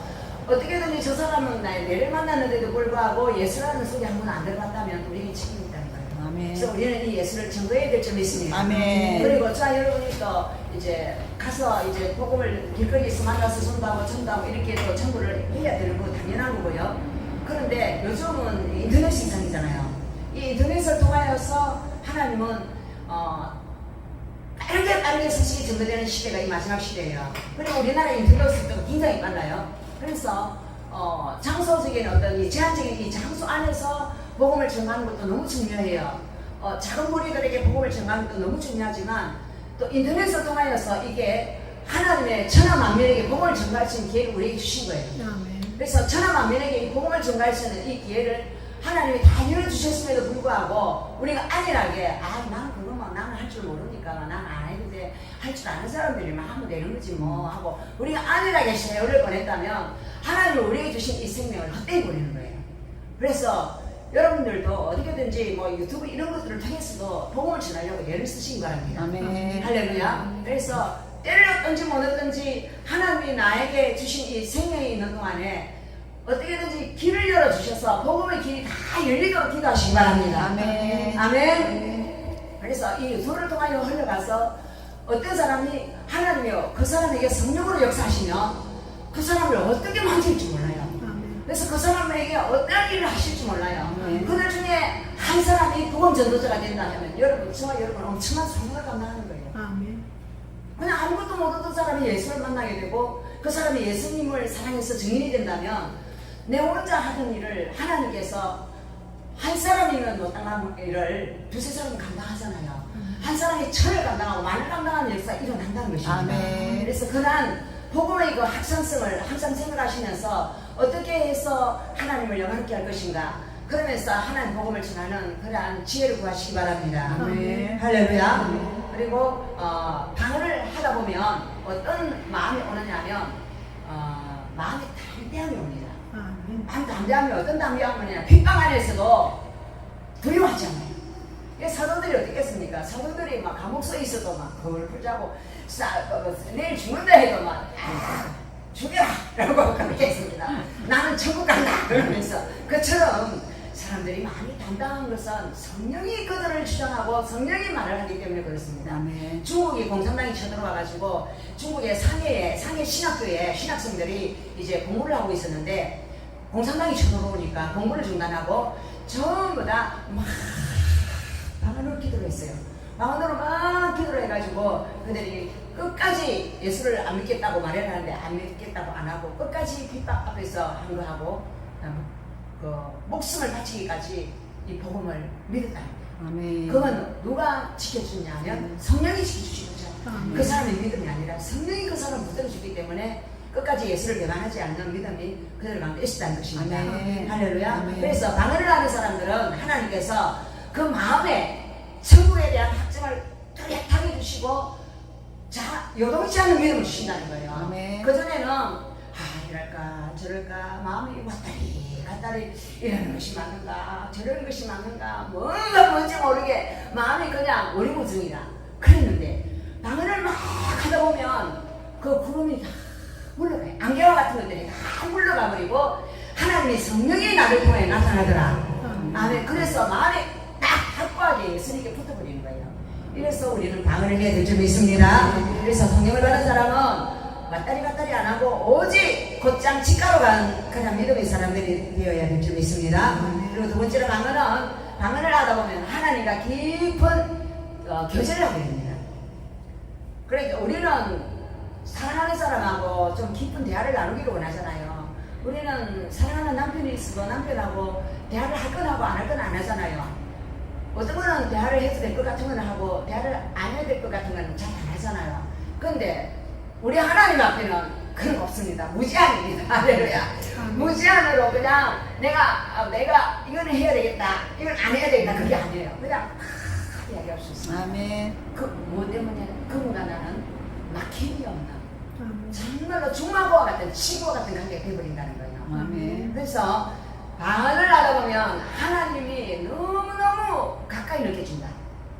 어떻게든지 저 사람은 내를 만났는데도 불구하고 예수라는 속에 한 번 안 들어갔다면 우리에게 책임이 있다는 거예요. 아멘. 그래서 우리는 이 예수를 증거해야 될 점이 있습니다. 아멘. 그리고 저와 여러분이 또 이제 가서 이제 복음을 길거리에서 만나서 전도하고 전도하고 이렇게 또 전도를 해야 되는 거 당연한 거고요. 그런데 요즘은 인터넷 세상이잖아요. 이 인터넷을 통하여서 하나님은 빠르게 소식이 전도되는 시대가 이 마지막 시대예요. 그리고 우리나라 인터넷 속도가 굉장히 빨라요. 그래서 장소적인 어떤 이 제한적인 이 장소 안에서 복음을 전하는 것도 너무 중요해요. 작은 무리들에게 복음을 전하는 것도 너무 중요하지만 또 인터넷을 통하여서 이게 하나님의 천하 만민에게 복음을 전할 수 있는 기회를 우리에게 주신 거예요. 그래서 천하 만민에게 이 복음을 전할 수 있는 이 기회를 하나님이 다 열어주셨음에도 불구하고 우리가 안일하게 나는 그거만 나는 할 줄 모르니까 나는 안 해도 돼. 할 줄 아는 사람들이만 하면 되는 거지 뭐 하고 우리가 안일하게 세월을 보냈다면 하나님이 우리에게 주신 이 생명을 헛되이 보내는 거예요. 그래서 여러분들도 어떻게든지 뭐 유튜브 이런 것들을 통해서도 복음을 전하려고 애를 쓰신 바랍니다. 아멘. 할렐루야. 그래서 때를 얻든지 못 얻든지 하나님이 나에게 주신 이 생명이 있는 동안에 어떻게든지 길을 열어주셔서 복음의 길이 다 열리도록 기도하시기 바랍니다. 아멘. 아멘. 그래서 이 유튜브를 통하여 흘러가서 어떤 사람이 하나님이요 그 사람에게 성령으로 역사하시면 그 사람을 어떻게 만질지 몰라요. 그래서 그 사람에게 어떤 일을 하실지 몰라요. 그들 중에 한 사람이 복음 전도자가 된다 하면 저와 여러분 엄청난 사명을 감당하는 거예요. 그냥 아무것도 못하던 사람이 예수를 만나게 되고 그 사람이 예수님을 사랑해서 증인이 된다면 내 혼자 하던 일을 하나님께서 한 사람이면 못당한 일을 두세 사람이 감당하잖아요. 한 사람이 천을 감당하고 만을 감당하는 역사가 일어난다는 것입니다. 아멘. 그래서 그러한 복음의 그 확산성을 항상 생각하시면서 어떻게 해서 하나님을 영광케 할 것인가 그러면서 하나님 복음을 전하는 그러한 지혜를 구하시기 바랍니다. 아멘. 할렐루야. 그리고 방언을 하다 보면 어떤 마음이 오느냐면 마음에 담대함이 옵니다. 마음 담대함이 어떤 담대함이냐 핍박 안에서도 두려워하지 않아요. 이 사도들이 어떻겠습니까? 사도들이 막 감옥 서 있어도 막 그걸 풀자고 내일 죽는다 해도 막 죽여라! 라고 그렇게 했습니다. 나는 천국 간다! 그러면서 그처럼 사람들이 많이 담당한 것은 성령이 그들을 주장하고 성령이 말을 하기 때문에 그렇습니다. 아멘. 중국이 공산당이 쳐들어와가지고 중국의 상해 신학교에 신학생들이 이제 공부를 하고 있었는데 공산당이 쳐들어오니까 공부를 중단하고 전부 다 막 방언으로 기도를 했어요. 방언으로 막 기도를 해가지고 그들이 끝까지 예수를 안 믿겠다고 말을 하는데 안 믿겠다고 안 하고 끝까지 핍박 앞에서 한 거 하고 그 목숨을 바치기까지 이 복음을 믿었다는 거예요. 아멘. 그건 누가 지켜주냐면 성령이 지켜주신 거죠. 그 사람의 믿음이 아니라 성령이 그 사람을 붙들어주기 때문에 끝까지 예수를 배반하지 않는 믿음이 그들 가운데 있었다는 것입니다. 아멘. 할렐루야. 아멘. 그래서 방언을 하는 사람들은 하나님께서 그 마음에 천국에 대한 확증을 뚜렷하게 주시고 자 요동치 않는 믿음을 주신다는 거예요. 아멘. 그전에는 이럴까 저럴까 마음이 왔다리 갔다리 이러는 것이 맞는가 저러는 것이 맞는가 뭔지 모르게 마음이 그냥 오리무중이라 그랬는데 방언을 막 하다 보면 그 구름이 다 물러가요. 안개와 같은 것들이 다 물러가 버리고 하나님의 성령이 나를 통해 나타나더라. 아멘. 그래서 마음이 딱 확고하게 예수님께 붙어버리는 거예요. 이래서 우리는 방언을 해야 될 점이 있습니다. 그래서 성령을 받은 사람은 왔다리 갔다리 안 하고 오직 곧장 직가로 간 그냥 믿음의 사람들이 되어야 될 점이 있습니다. 그리고 두 번째로 방언을 하다 보면 하나님과 깊은 교제를 하게 됩니다. 그러니까 우리는 사랑하는 사람하고 좀 깊은 대화를 나누기를 원하잖아요. 우리는 사랑하는 남편이 있어도 남편하고 대화를 할 건 하고 안 할 건 안 하잖아요. 어떤 거는 대화를 해도 될 것 같은 건 하고 대화를 안 해야 될 것 같은 건 잘 안 하잖아요. 근데 우리 하나님 앞에는 그런 거 없습니다. 무제한입니다. 할렐루야. 무제한으로 그냥 내가 이거는 해야 되겠다, 이건 안 해야 되겠다, 그게 아니에요. 그냥 이야기할 수 있습니다. 아멘. 뭐 때문에 그분과 나는 막힘이 없나 정말로 중마고와 같은 친구와 같은 관계가 되어버린다는 거예요. 아멘. 그래서 방언을 하다 보면 하나님이 너무너무 가까이 느껴진다.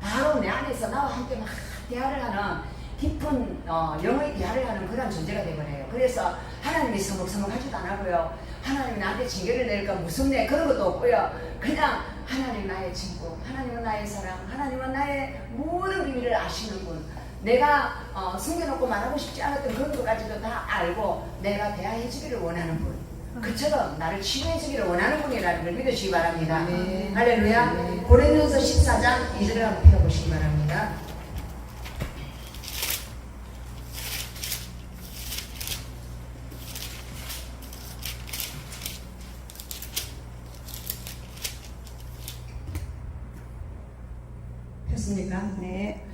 바로 내 안에서 나와 함께 막 대화를 하는 깊은 영의 대화를 하는 그런 존재가 되어버려요. 그래서 하나님이 서먹서먹하지도 않고요. 하나님이 나한테 징계를 내릴까 무섭네 그런 것도 없고요. 그냥 하나님 나의 친구, 하나님은 나의 사랑, 하나님은 나의 모든 비밀을 아시는 분, 내가 숨겨놓고 말하고 싶지 않았던 그런 것까지도 다 알고 내가 대화해 주기를 원하는 분, 그처럼 나를 치료해 주기를 원하는 분이라는 걸 믿으시기 바랍니다. 네. 할렐루야. 네. 고린도서 14장 2절을 한번 펴보시기 바랍니다. 폈습니까? 네.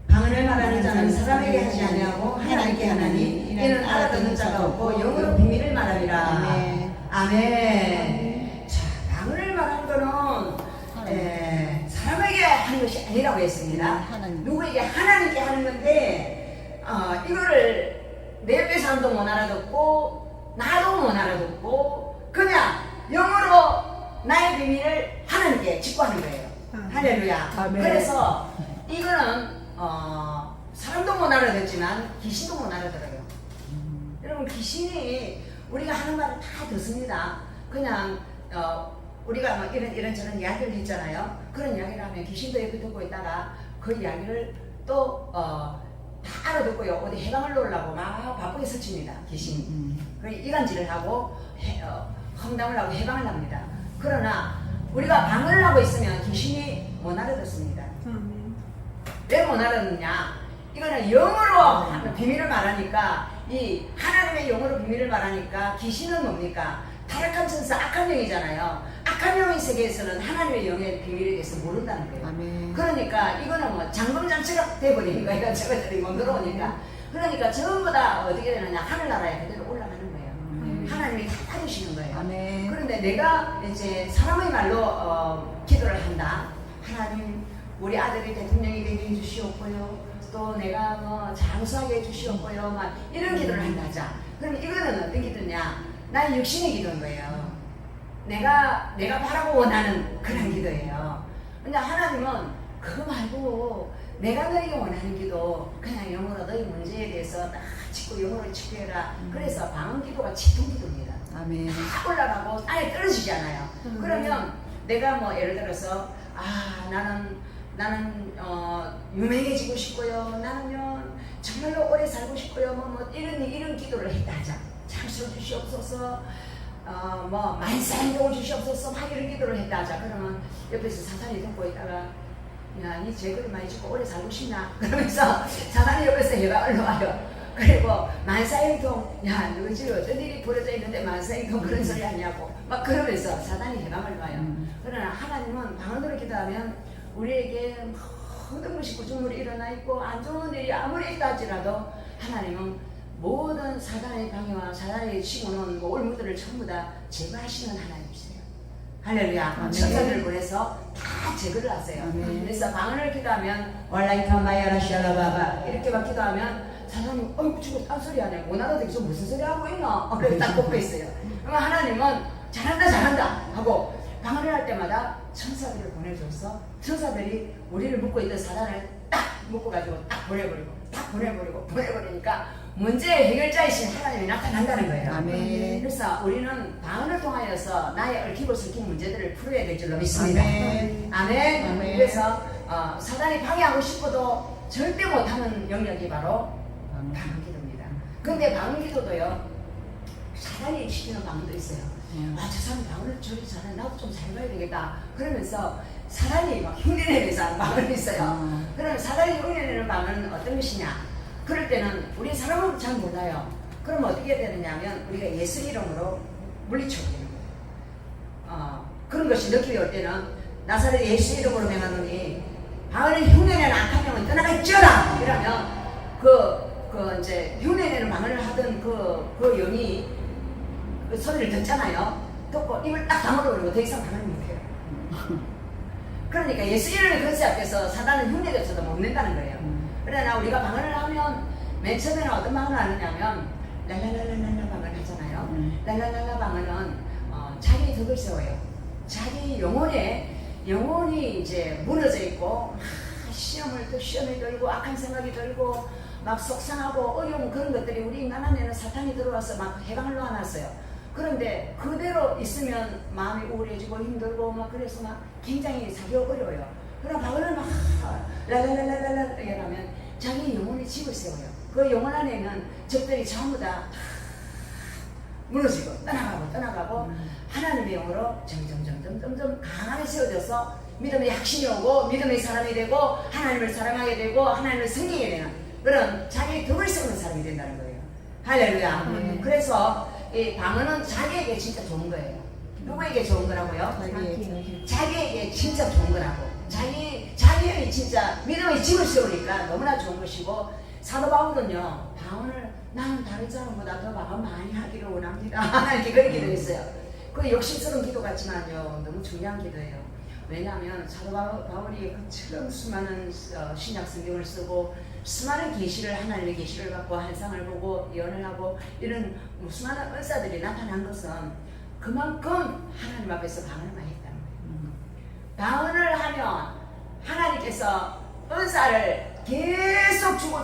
방언을 말하는 자는 사람에게 하지 아니하고 하나님께 하나니 이는 알아듣는 자가 없고 영으로 비밀을 말하리라. 아멘. 아멘. 자, 방언을 말하는 거는 사람에게 하는 것이 아니라고 했습니다. 하나님. 누구에게 하나님께 하는 건데 이거를 내 옆에 사람도 못 알아듣고 나도 못 알아듣고 그냥 영으로 나의 비밀을 하나님께 직구하는 거예요. 할렐루야. 아멘. 그래서 이거는 사람도 못 알아듣지만 귀신도 못 알아들어요. 여러분 귀신이 우리가 하는 말을 다 듣습니다. 그냥 우리가 뭐 이런저런 이야기를 했잖아요. 그런 이야기를 하면 귀신도 옆에 듣고 있다가 그 이야기를 또 다 알아듣고요. 어디 해방을 놓으려고 막 바쁘게 서칩니다. 귀신이. 이간질을 하고 험담을 하고 해방을 합니다. 그러나 우리가 방언을 하고 있으면 귀신이 못 알아듣습니다. 왜 못 알아듣냐? 이거는 영어로 비밀을 말하니까 이 하나님의 영어로 비밀을 말하니까 귀신은 뭡니까? 타락한 천사 악한 영이잖아요. 악한 영의 세계에서는 하나님의 영의 비밀에 대해서 모른다는 거예요. 아멘. 그러니까 이거는 뭐 잠금장치가 돼버리는 거예요. 저것들이 못 들어오니까. 그러니까 전부 다 어떻게 되느냐? 하늘나라에 그대로 올라가는 거예요. 하나님이 다 따르시는 거예요. 아멘. 그런데 내가 이제 사람의 말로 기도를 한다. 하나님, 우리 아들이 대통령이 되게 해주시옵고요. 또 내가 뭐 장수하게 해주시옵고요. 막 이런 기도를 한다 하자. 그럼 이거는 어떤 기도냐? 나의 육신의 기도인 거예요. 내가 바라고 원하는 그런 기도예요. 근데 하나님은 그거 말고 내가 너에게 원하는 기도 그냥 영어로 너희 문제에 대해서 딱 짚고 영어로 짚고해라. 그래서 방언 기도가 치통 기도입니다. 아멘. 다 올라가고 아예 떨어지지 않아요. 그러면 내가 뭐 예를 들어서 나는 유명해지고 싶고요. 나는요 정말로 오래 살고 싶고요. 뭐 이런 기도를 했다 하자. 장수를 주시옵소서. 뭐 만사행복을 주시옵소서. 막 이런 기도를 했다 하자. 그러면 옆에서 사탄이 듣고 있다가 야, 니 죄를 많이 짓고 오래 살고 싶나? 그러면서 사단이 옆에서 해가 올라와요. 그리고 만사행통, 야, 너 지금 어떤 일이 벌어져 있는데 만사행통 그런 소리 하냐고 막 그러면서 사단이 해방을 봐요. 그러나 하나님은 방언으로 기도하면 우리에게 모든 것이 구중물이 일어나 있고 안 좋은 일이 아무리 있다 할지라도 하나님은 모든 사단의 방해와 사단의 치고는 뭐 올무들을 전부 다 제거하시는 하나님이세요. 할렐루야. 천사들을 보내서 다 제거를 하세요. 그래서 방언을 기도하면 월라이카 마야라 샬라바바 이렇게만 기도하면 사장님 어이구 지금 딴소리 하네. 못 알아듣겠어. 무슨 소리 하고 있나? 그래서 딱 꼽고 있어요. 그러면 하나님은 잘한다 하고 방언을 할 때마다 천사들을 보내줘서 천사들이 우리를 묶고 있던 사단을 딱 묶어가지고 딱 보내버리니까 문제의 해결자이신 하나님이 나타난다는 거예요. 아멘. 그래서 우리는 방언을 통하여서 나의 얽히고 설킨 문제들을 풀어야 될 줄로 믿습니다. 아멘. 아멘. 그래서 사단이 방해하고 싶어도 절대 못하는 영역이 바로 방언 기도입니다. 근데 방언 기도도요 사단이 시키는 방언도 있어요. 저 사람 방언을 저리 잘해. 나도 좀 잘해봐야 되겠다. 그러면서 사단이 막 흉내내면서 하는 방언이 있어요. 그러면 사단이 흉내내는 방언은 어떤 것이냐? 그럴 때는 우리 사람은 잘 몰라요. 그럼 어떻게 되느냐면 우리가 예수 이름으로 물리쳐버리는 거예요. 그런 것이 느낌이 올 때는 나사렛 예수 이름으로 명하노니 방언을 흉내내는 악한 영은 떠나가 있죠라 이러면 그 이제 흉내내는 방언을 하던 그 영이 그 소리를 듣잖아요. 듣고 입을 딱 다물어버리고 더 이상 방언을 못해요. 그러니까 예수 이름의 권세 앞에서 사단은 흉내조차도 못 낸다는 거예요. 그러나 우리가 방언을 하면 맨 처음에는 어떤 방언을 하느냐면 랄랄랄랄랄라 방언을 하잖아요. 랄랄랄라 방언은 자기 덕을 세워요. 자기 영혼이 이제 무너져 있고 시험이 들고 악한 생각이 들고 막 속상하고 어려운 그런 것들이 우리 인간 안에는 사탄이 들어와서 막 해방을 놓아놨어요. 그런데 그대로 있으면 마음이 우울해지고 힘들고 막 그래서 막 굉장히 살기 어려워요. 그럼 방언을 막 랄랄랄랄랄라 이러면 자기 영혼의 집을 세워요. 그 영혼 안에는 적들이 전부 다 무너지고 떠나가고 하나님의 영으로 점점 강하게 세워져서 믿음의 확신이 오고 믿음의 사람이 되고 하나님을 사랑하게 되고 하나님을 섬기게 되는 그런 자기의 덕을 세우는 사람이 된다는 거예요. 할렐루야. 그래서 이 방언은 자기에게 진짜 좋은 거예요. 누구에게 좋은 거라고요? 자기에게 진짜 좋은 거라고. 자기의 진짜 믿음의 집을 세우니까 너무나 좋은 것이고 사도 바울은요 방언을 나는 다른 사람보다 더 방언 많이 하기를 원합니다. 이렇게 그런 기도했어요. 그 욕심스러운 기도 같지만요 너무 중요한 기도예요. 왜냐하면 사도 바울이 그처럼 수많은 신약 성경을 쓰고 수많은 계시를 하나님의 계시를 갖고 환상을 보고 예언을 하고 이런 수많은 은사들이 나타난 것은 그만큼 하나님 앞에서 방언을 많이 했다는 거예요. 방언을 하면 하나님께서 은사를 계속 주고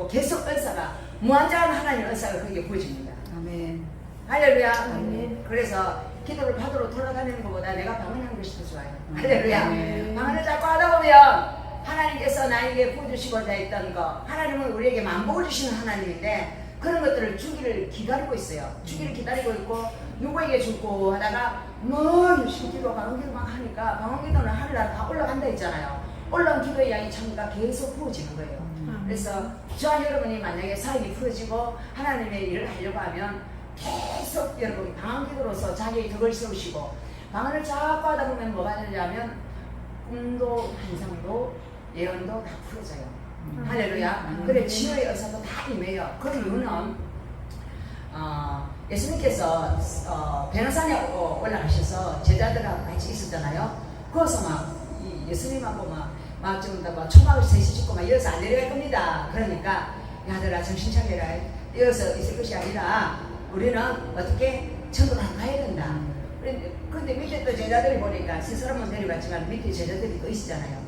계속 은사가 무한정한 하나님의 은사가 거기에 보여집니다. 아멘. 할렐루야. 아멘. 그래서 기도를 받으러 돌아다니는 것보다 내가 방언하는 것이 더 좋아요. 할렐루야. 아멘. 방언을 자꾸 하다 보면 하나님께서 나에게 부어주시고자 했던 거 하나님은 우리에게 만복을 주시는 하나님인데 그런 것들을 주기를 기다리고 있어요. 주기를 기다리고 있고 누구에게 주고 하다가 뭐 신기도 방언기도 막 하니까 방언기도는 하늘나라 다 올라간다 했잖아요. 올라온 기도의 양이 참가 계속 부어지는 거예요. 그래서 저와 여러분이 만약에 사역이 풀어지고 하나님의 일을 하려고 하면 계속 여러분 방언기도로서 자기의 덕을 세우시고 방언을 자꾸 하다 보면 뭐가 되냐면 꿈도 환상도 예언도 다 풀어져요. 할렐루야. 그래 치유의 의사도 다 임해요. 그 이유는 예수님께서 베나산에 올라가셔서 제자들하고 같이 있었잖아요. 거기서 막 예수님하고 막 총각을 셋이 짓고 막 이어서 안 내려갈 겁니다. 그러니까 야들아 정신 차려라. 이어서 있을 것이 아니라 우리는 어떻게 천국으로 가야 된다. 근데 밑에 또 제자들이 보니까 세 사람은 데려갔지만 밑에 제자들이 또 있었잖아요.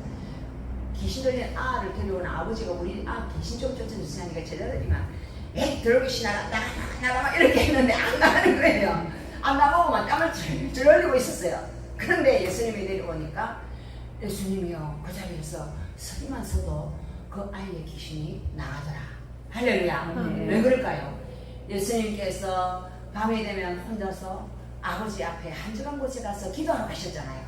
귀신 들린 아를 데려온 아버지가 우리 아 귀신 좀 쫓아주세요 하니까 제자들이 막 에이 들어오기 나가 이렇게 했는데 안 나가는 거예요. 안 나가고 막 땀을 줄 흘리고 있었어요. 그런데 예수님이 내려오니까 예수님이요 그 자리에서 서기만 서도 그 아이의 귀신이 나가더라. 할렐루야. 왜 그럴까요? 예수님께서 밤이 되면 혼자서 아버지 앞에 한적한 곳에 가서 기도하러 가셨잖아요.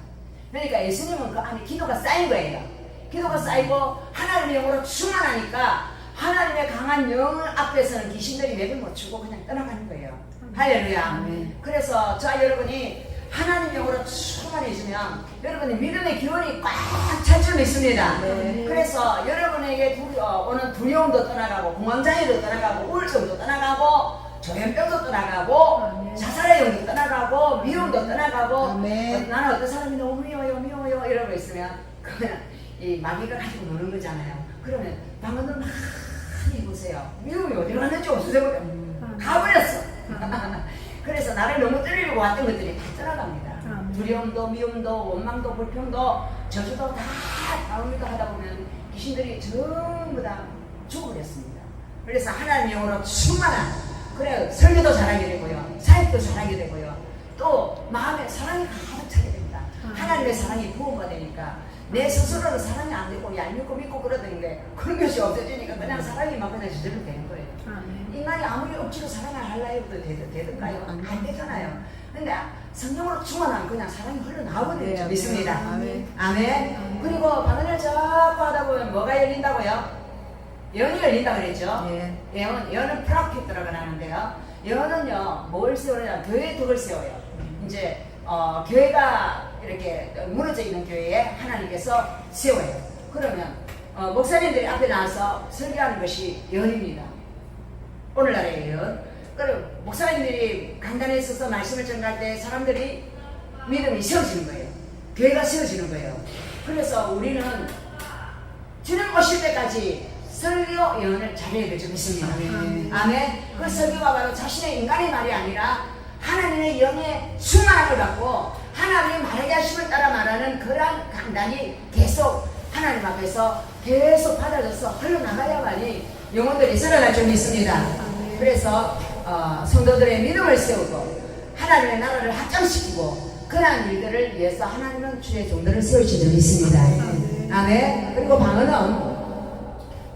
그러니까 예수님은 그 안에 기도가 쌓인 거예요. 기도가 쌓이고 하나님의 영으로 충만하니까 하나님의 강한 영 앞에서는 귀신들이 내를 못 추고 그냥 떠나가는 거예요. 할렐루야. 그래서 저와 여러분이 하나님 영으로 충만해지면 여러분의 믿음의 기운이 꽉 찰 줄 믿습니다. 그래서 여러분에게 오는 두려움도 떠나가고 공황장애도 떠나가고 우울증도 떠나가고 조현병도 떠나가고 자살의 영도 떠나가고 미움도 떠나가고 나는 어떤 사람이 너무 미워요 이러고 있으면 그러면 이 마귀가 가지고 노는 거잖아요. 그러면 방언을 많이 보세요. 미움이 어디로 갔는지 없어져버려. 가버렸어. 그래서 나를 너무 때리려고 왔던 것들이 다 떠나갑니다. 두려움도 미움도 원망도 불평도 저주도 다 다음이도 하다 보면 귀신들이 전부 다 죽어버렸습니다. 그래서 하나님 영으로 충만한 그래 설교도 잘하게 되고요. 사역도 잘하게 되고요. 또 마음에 사랑이 가득 차게 됩니다. 하나님의 사랑이 부어받으니까 내 스스로는 사랑이 안 되고 얄밉고 믿고 그러던데 그런 것이 없어지니까 그냥 사랑이 막 그냥 저절로 되는 거예요. 인간이 아무리 억지로 사랑을 하려 해도 되던가요? 안 되잖아요. 근데 성령으로 충만하면 그냥 사랑이 흘러나오거든요. 믿습니다. 아멘. 그리고 바늘을 자꾸 하다 보면 뭐가 열린다고요? 연이 열린다 그랬죠? 연은 프라켓이라고 하는데요. 연은요, 뭘 세우냐? 교회의 덕을 세워요. 이제, 교회가 이렇게 무너져 있는 교회에 하나님께서 세워요. 그러면, 목사님들이 앞에 나와서 설교하는 것이 연입니다. 오늘날의 연. 그리고 목사님들이 강단에 서서 말씀을 전할 때 사람들이 믿음이 세워지는 거예요. 교회가 세워지는 거예요. 그래서 우리는 주님 오실 때까지 설교 예언을 잘해야 되죠. 믿습니다. 아멘. 그 설교가 바로 자신의 인간의 말이 아니라 하나님의 영의 충만함을 받고 하나님의 말하게 하심을 따라 말하는 그러한 강단이 계속 하나님 앞에서 계속 받아져서 흘러나가야만이 영혼들이 살아날 줄 믿습니다. 그래서 성도들의 믿음을 세우고 하나님의 나라를 확장시키고 그러한 일들을 위해서 하나님은 주의 종들을 세우실 줄 믿습니다. 아멘. 그리고 방언은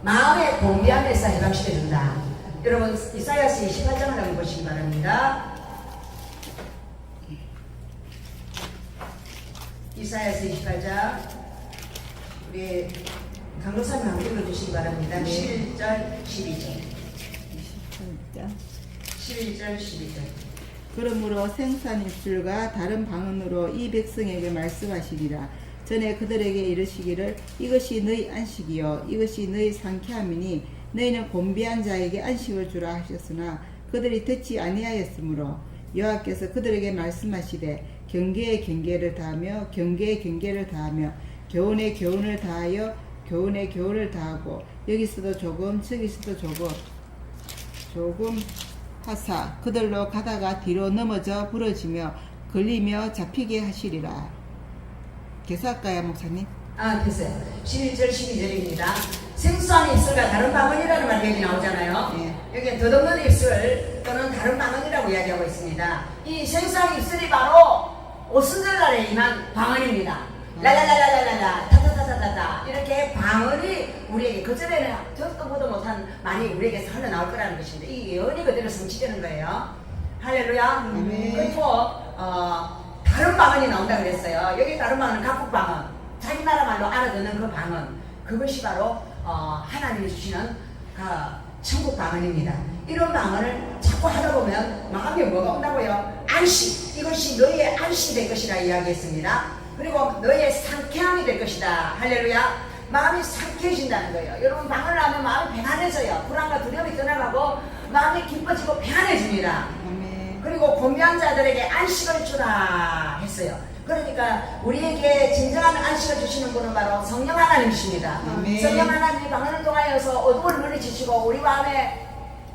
마음의 공비함에서 해방시켜준다. 여러분 이사야서 28장을 한번 보시기 바랍니다. 이사야서 28장 우리 강도사님 한번 읽어주시기 바랍니다. 11절 12절 11절 12절 그러므로 생산 입술과 다른 방언으로 이 백성에게 말씀하시리라. 전에 그들에게 이르시기를 이것이 너희 안식이요 이것이 너희 상쾌함이니 너희는 곤비한 자에게 안식을 주라 하셨으나 그들이 듣지 아니하였으므로 여호와께서 그들에게 말씀하시되 경계에 경계를 다하며 경계에 경계를 다하며 교훈에 교훈을 다하여 교훈에 교훈을 다하고 여기서도 조금 저기서도 조금 하사 그들로 가다가 뒤로 넘어져 부러지며 걸리며 잡히게 하시리라. 계속할까요 목사님? 됐어요. 11절 12절입니다. 생수한 입술과 다른 방언이라는 말이 여기 나오잖아요. 여기 덧없는 입술 또는 다른 방언이라고 이야기하고 있습니다. 이 생수한 입술이 바로 오순절날에 임한 방언입니다. 라라라라라라 타타타타타타 이렇게 방언이 우리에게 그전에는 듣도 보도 못한 말이 우리에게서 흘러나올 거라는 것인데 이 예언이 그대로 성취되는 거예요. 할렐루야. 그리고 다른 방언이 나온다 그랬어요. 여기 다른 방언은 각국 방언, 자기 나라 말로 알아듣는 그 방언, 그것이 바로 하나님이 주시는 천국 방언입니다. 이런 방언을 자꾸 하다 보면 마음에 뭐가 온다고요? 안식, 이것이 너희의 안식이 될 것이라 이야기했습니다. 그리고 너희의 상쾌함이 될 것이다. 할렐루야. 마음이 상쾌해진다는 거예요. 여러분 방언을 하면 마음이 평안해져요. 불안과 두려움이 떠나가고 마음이 기뻐지고 평안해집니다. 그리고 곤비한 자들에게 안식을 주라 했어요. 그러니까 우리에게 진정한 안식을 주시는 분은 바로 성령 하나님이십니다. 성령 하나님이 방언을 통하여서 어둠을 물리치시고 우리 마음에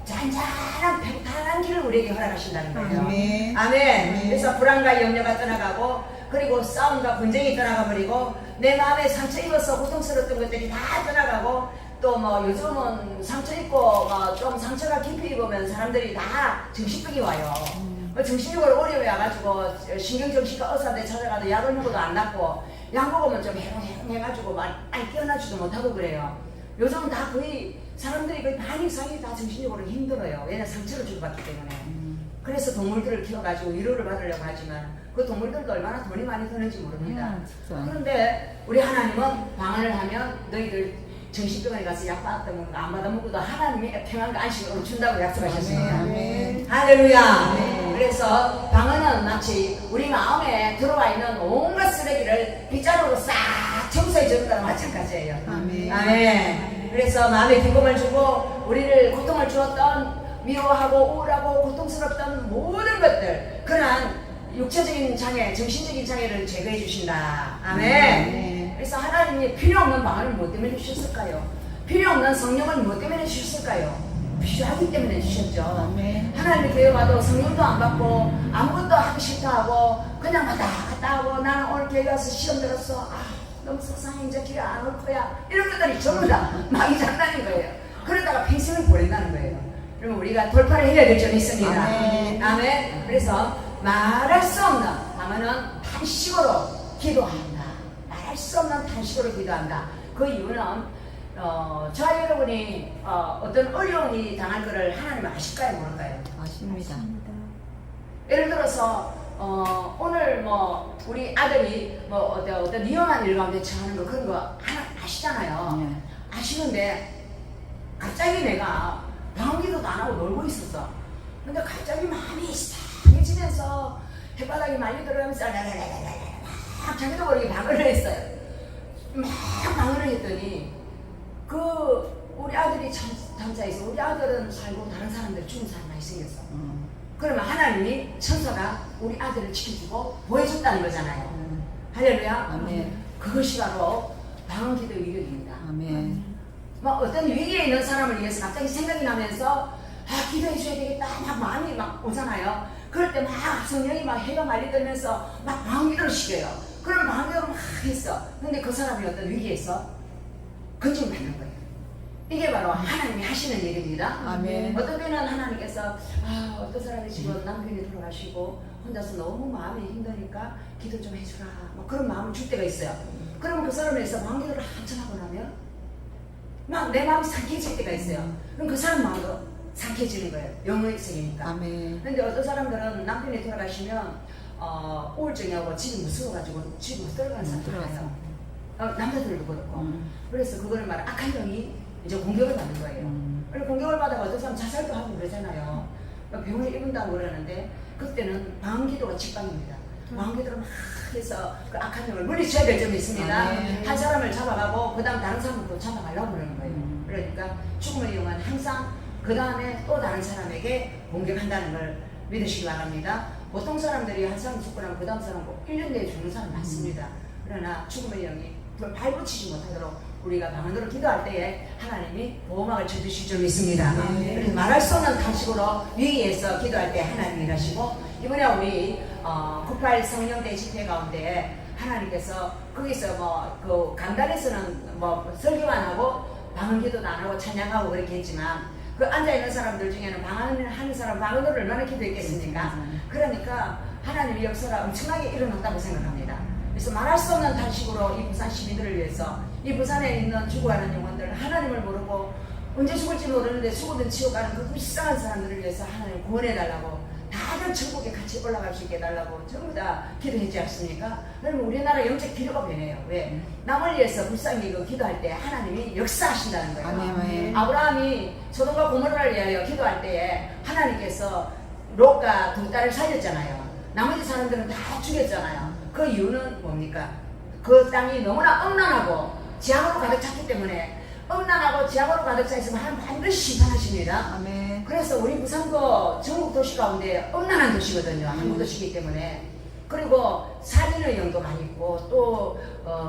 잔잔한 평탄한 길을 우리에게 허락하신다는 거예요. 아멘. 아멘. 그래서 불안과 염려가 떠나가고, 그리고 싸움과 분쟁이 떠나가 버리고, 내 마음에 상처 입어서 고통스러웠던 것들이 다 떠나가고, 또 뭐 요즘은 상처 입고 좀 상처가 깊이 입으면 사람들이 다 정신병이 와요. 정신적으로 어려워 와가지고 신경정신과 의사한테 찾아가도 약을 먹어도 안 낫고, 약 먹으면 좀 해가지고 많이 깨어나지도 못하고 그래요. 요즘은 다 거의 사람들이 거의 반 이상이 다 정신적으로 힘들어요. 왜냐 상처를 주고받기 때문에. 그래서 동물들을 키워가지고 위로를 받으려고 하지만 그 동물들도 얼마나 돈이 많이 드는지 모릅니다. 그런데 우리 하나님은 방언을 하면 너희들 정신병원에 가서 약 받았던 거 안 받아먹고도 하나님이 평안과 안식을 준다고 약속하셨습니다. 아멘. 할렐루야. 네. 그래서 방언은 마치 우리 마음에 들어와 있는 온갖 쓰레기를 빗자루로 싹 청소해 주는 거랑 마찬가지예요. 아멘. 아멘. 그래서 마음에 기쁨을 주고 우리를 고통을 주었던, 미워하고 우울하고 고통스럽던 모든 것들, 그러한 육체적인 장애, 정신적인 장애를 제거해 주신다. 아멘. 그래서 하나님이 필요 없는 방언을 뭐 때문에 주셨을까요? 필요 없는 성령을 뭐 때문에 주셨을까요? 필요하기 때문에 주셨죠. 아멘. 하나님의 교회 와도 성령도 안 받고 아무것도 하기 싫다 하고 그냥 왔다 갔다 하고, 나는 오늘 교회 와서 시험 들었어, 너무 속상해, 이제 교회 안 올 거야, 이런 것들이 전부 다 마귀 장난인 거예요. 그러다가 평생을 보낸다는 거예요. 그러면 우리가 돌파를 해야 될 점이 있습니다. 아멘. 아멘. 그래서 말할 수 없는 방언은 탄식으로 기도한다. 말할 수 없는 탄식으로 기도한다. 그 이유는 저와 여러분이 어떤 어려움이 당할 거를 하나님은 아실까요, 모를까요? 아십니다. 예를 들어서 오늘 뭐 우리 아들이 뭐 어떤 위험한 일 가운데 처하는 거, 그런 거 하나 아시잖아요. 네. 아시는데 갑자기 내가 방언기도도 안 하고 놀고 있었어. 근데 갑자기 마음이 이상해지면서 햇바닥이 많이 들어가면서 막 자기도 모르게 방언을 했어요. 막 방언을 했더니 우리 아들이 잠자있어. 우리 아들은 살고 다른 사람들 죽은 사람 많이 생겼어. 그러면 하나님이 천사가 우리 아들을 지켜주고 보여줬다는 거잖아요. 할렐루야. 아멘. 그것이 바로 방언기도의 위력입니다. 아멘. 막 어떤 위기에 있는 사람을 위해서 갑자기 생각이 나면서 기도해 줘야 되겠다 막 마음이 막 오잖아요. 그럴 때 막 성령이 막 해가 많이 들면서 막 방언기도를 시켜요. 그럼 방언기도를 막 했어. 근데 그 사람이 어떤 위기에 있어 건짐을 받는 거예요. 이게 바로 하나님이 하시는 일입니다. 아멘. 어떤 때는 하나님께서 어떤 사람이 지금 남편이 돌아가시고 혼자서 너무 마음이 힘드니까 기도 좀 해주라, 막 그런 마음을 줄 때가 있어요. 그러면 그 사람에 대해서 방언기도를 한참 하고 나면 막 내 마음이 상쾌해질 때가 있어요. 그럼 그 사람 마음도 상쾌해지는 거예요. 영의 세계니까. 아멘. 근데 어떤 사람들은 남편이 돌아가시면 우울증이 오고 집이 무서워가지고 집이 못 들어가는 사람들 많아요. 남자들도 그렇고. 그래서 그거를 말해 악한 영이 이제 공격을 받는 거예요. 그리고 공격을 받아가 어떤 사람 자살도 하고 그러잖아요. 병을 입은다고 그러는데 그때는 방언기도가 직방입니다. 방언기도를 막 해서 그 악한 영을 물리쳐야 될 점이 있습니다. 한 사람을 잡아가고 그 다음 다른 사람을 또 잡아가려고 그러는 거예요. 그러니까 죽음의 영은 항상 그 다음에 또 다른 사람에게 공격한다는 걸 믿으시기 바랍니다. 보통 사람들이 한 사람 죽고 나면 그 다음 사람 꼭 1년 내에 죽는 사람 많습니다. 그러나 죽음의 영이 발붙이지 못하도록 우리가 방언으로 기도할 때에 하나님이 보호막을 쳐주실 줄 믿습니다. 그래서 말할 수 없는 탄식으로 위기에서 기도할 때 하나님이 일하시고, 이번에 우리 98 성령대 집회 가운데 하나님께서 거기서 그 강단에서는 설교만 하고 방언기도도 안 하고 찬양하고 그렇게 했지만 그 앉아있는 사람들 중에는 방언을 하는 사람 방언으로 얼마나 기도했겠습니까? 그러니까 하나님의 역사가 엄청나게 일어났다고 생각합니다. 그래서 말할 수 없는 탄식으로 이 부산 시민들을 위해서, 이 부산에 있는 죽어가는 영혼들, 하나님을 모르고 언제 죽을지 모르는데 죽어든 지옥 가는 그 불쌍한 사람들을 위해서 하나님 구원해달라고, 다들 천국에 같이 올라갈 수 있게 해달라고 전부 다 기도했지 않습니까? 그러면 우리나라 영적 기도가 변해요. 왜? 남을 위해서 불쌍히 기도할 때 하나님이 역사하신다는 거예요. 아멘. 아브라함이 소돔과 고모라를 위하여 기도할 때에 하나님께서 롯과 두 딸을 살렸잖아요. 나머지 사람들은 다 죽였잖아요. 그 이유는 뭡니까? 그 땅이 너무나 음란하고 지하로 가득 찼기 때문에, 음란하고 지하로 가득 차 있으면 하나님 반드시 심판하십니다. 아멘. 그래서 우리 부산도 전국 도시 가운데 음란한 도시거든요. 한국 도시이기 때문에. 그리고 살인의 영도 많이 있고 또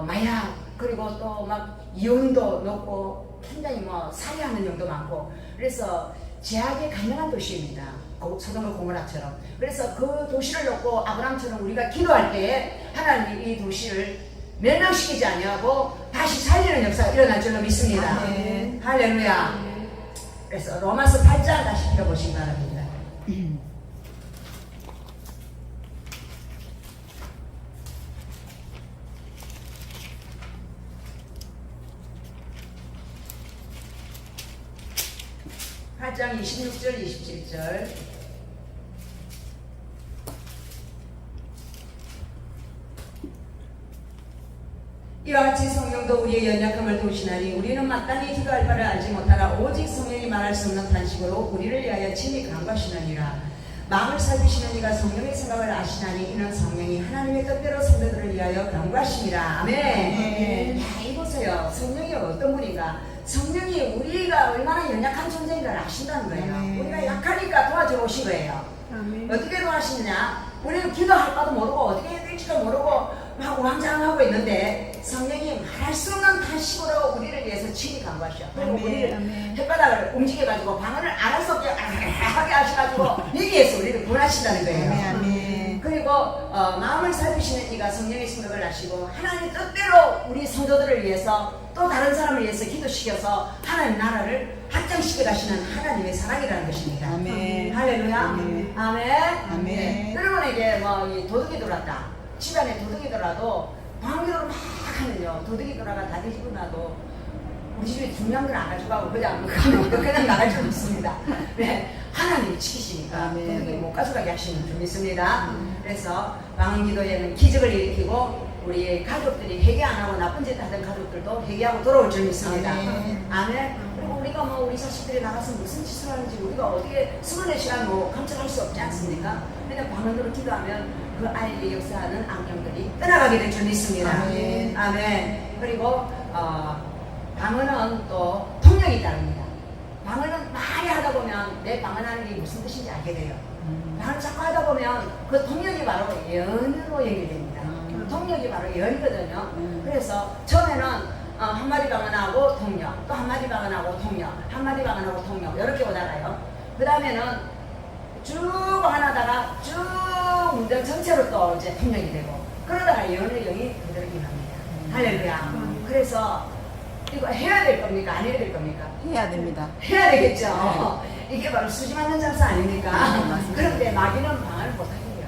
마약, 그리고 또 막 이혼도 높고 굉장히 살해하는 영도 많고. 그래서 제약에 강력한 도시입니다. 소돔과 고모라처럼. 그래서 그 도시를 놓고 아브라함처럼 우리가 기도할 때에 하나님이 이 도시를 멸망시키지 아니하고 다시 살리는 역사가 일어날 줄로 믿습니다. 아멘. 할렐루야. 그래서 로마서 8장 다시 읽어보시기 바랍니다. 팔장 26절 27절. 이와 같이 성령도 우리의 연약함을 도우시나니 우리는 마땅히 기도할 바를 알지 못하나 오직 성령이 말할 수 없는 탄식으로 우리를 위하여 친히 간구하시느니라. 마음을 살피시는 이가 성령의 생각을 아시나니 이는 성령이 하나님의 뜻대로 성도들을 위하여 간구하심이라. 아멘. 야, 이보세요. 성령이 어떤 분인가? 성령이 우리가 얼마나 연약한 존재인가를 아신다는 거예요. 우리가 약하니까 도와주러 오신 거예요. 어떻게 도와주시느냐? 우리는 기도할 바도 모르고 어떻게 해야 될지도 모르고 막 우왕좌왕하고 있는데 성령이 말할 수 없는 탄식으로 우리를 위해서 친히 간구하셔. 그리고 우리를 혓바닥을 움직여가지고 방언을 안 할 수 없게 하게 하셔가지고 여기에서 우리를 구원하신다는 거예요. 그리고 마음을 살피시는 이가 성령의 생각을 아시고 하나님의 뜻대로 우리 성도들을 위해서 또 다른 사람을 위해서 기도시켜서 하나님 나라를 확장시켜 가시는 하나님의 사랑이라는 것입니다. 아멘. 할렐루야. 아멘. 아멘. 아멘. 여러분에게 이 도둑이 들어왔다. 집안에 도둑이 들어와도 방귀를 막 하면요. 도둑이 들어가 다 뒤집어 놔도 우리 집에 중요한 건 안 가져가고 그냥 나갈 줄 믿습니다. 네. 하나님이 지키시니까 도둑이 못 가져가게 하시는 줄 믿습니다. 그래서 방언기도에는 기적을 일으키고 우리 가족들이 회개 안 하고 나쁜 짓 하던 가족들도 회개하고 돌아올 줄 믿습니다. 아멘. 그리고 우리가 우리 자식들이 나가서 무슨 짓을 하는지 우리가 어떻게 24시간 감찰할 수 없지 않습니까? 그냥 방언으로 기도하면 그 아이의 역사하는 악령들이 떠나가게 될 줄 믿습니다. 아멘. 아멘. 그리고 방언은 또 통역이 따릅니다. 방언은 많이 하다 보면 내 방언하는 게 무슨 뜻인지 알게 돼요. 방언을 자꾸 하다 보면 그 통역이 바로 연으로 연결됩니다. 통역이 바로 연이거든요. 그래서 처음에는 한마디 방언하고 통역, 또 한마디 방언하고 통역, 한마디 방언하고 통역 이렇게 오다가요. 그 다음에는 쭉 하다가 쭉 문장 전체로 또 이제 통역이 되고 그러다가 연의 영이 그대로 임합니다. 할렐루야. 그래서 이거 해야 될 겁니까? 안 해야 될 겁니까? 해야 됩니다. 해야 되겠죠. 이게 바로 수지 맞는 장사 아닙니까? 그런데 마귀는 방언을 못하게요.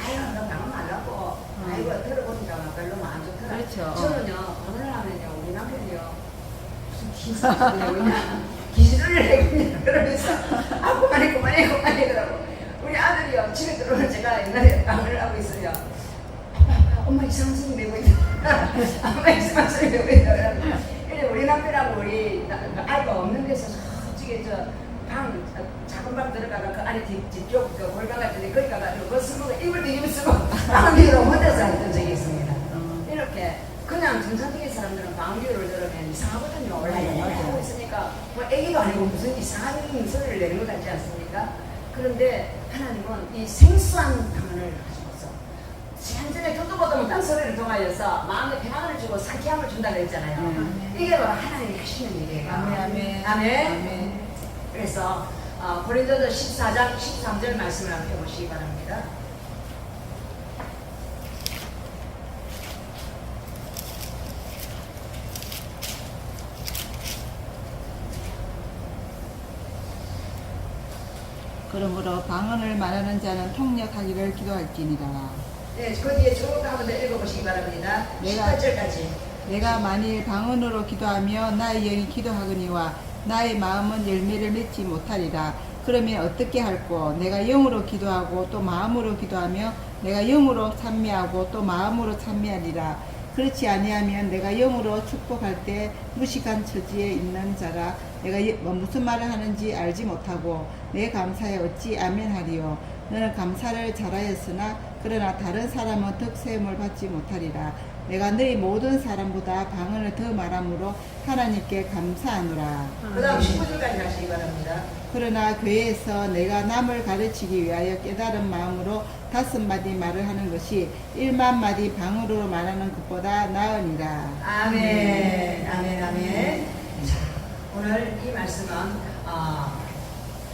아유, 너 방언 말라고. 아이고, 들어보니까 별로 안 좋더라. 그렇죠. 저는요, 방언을 하면요, 우리 남편이요, 무슨 기사를 그냥 기술을 내고 그러면서 그만해 그러고 우리 아들이요, 집에 들어오면 제가 옛날에 방언을 하고 있어요. 아빠, 엄마 이상한 소리 내고 있다. 엄마 이상한 소리 내고 있다. 그래 우리 남편하고 우리 아이가 없는 데서 저쪽에 방 작은 방 들어가가 그 안에 뒤쪽 그 골방 같은데 거기 가가지고 그 쓰고 입을 뒤집어 쓰고 방귀로 혼자서 했던 적이 있습니다. 이렇게 그냥 정상적인 사람들은 방귀를 들으면 이상하거든요. 원래 하고 있으니까 뭐 애기도 아니고 무슨 이상한 소리를 내는 것 같지 않습니까? 그런데 하나님은 이 생수한 방언을 가지고서 현전에 듣도 보도 못한 소리를 통하여서 마음에 평안을 주고 상쾌함을 준다고 했잖아요. 이게 바로 하나님이 하시는 일이에요. 아멘. 아멘. 그래서 고린도서 14장 13절 말씀을 함께 보시기 바랍니다. 그러므로 방언을 말하는 자는 통역하기를 기도할지니라. 네, 그 뒤에 쭉 한번 더 읽어보시기 바랍니다. 18절까지. 내가 만일 방언으로 기도하며 나의 영이 기도하거니와 나의 마음은 열매를 맺지 못하리라. 그러면 어떻게 할꼬? 내가 영으로 기도하고 또 마음으로 기도하며 내가 영으로 찬미하고 또 마음으로 찬미하리라. 그렇지 아니하면 내가 영으로 축복할 때 무식한 처지에 있는 자라 내가 무슨 말을 하는지 알지 못하고 내 감사에 어찌 아멘하리요. 너는 감사를 잘하였으나 그러나 다른 사람은 덕세움을 받지 못하리라. 내가 너희 모든 사람보다 방언을 더 말함으로 하나님께 감사하노라. 그 다음 19절까지 하시기 바랍니다. 그러나 교회에서 내가 남을 가르치기 위하여 깨달은 마음으로 5마디 말을 하는 것이 1만마디 방언으로 말하는 것보다 나으니라. 아멘. 아멘. 아멘. 자, 오늘 이 말씀은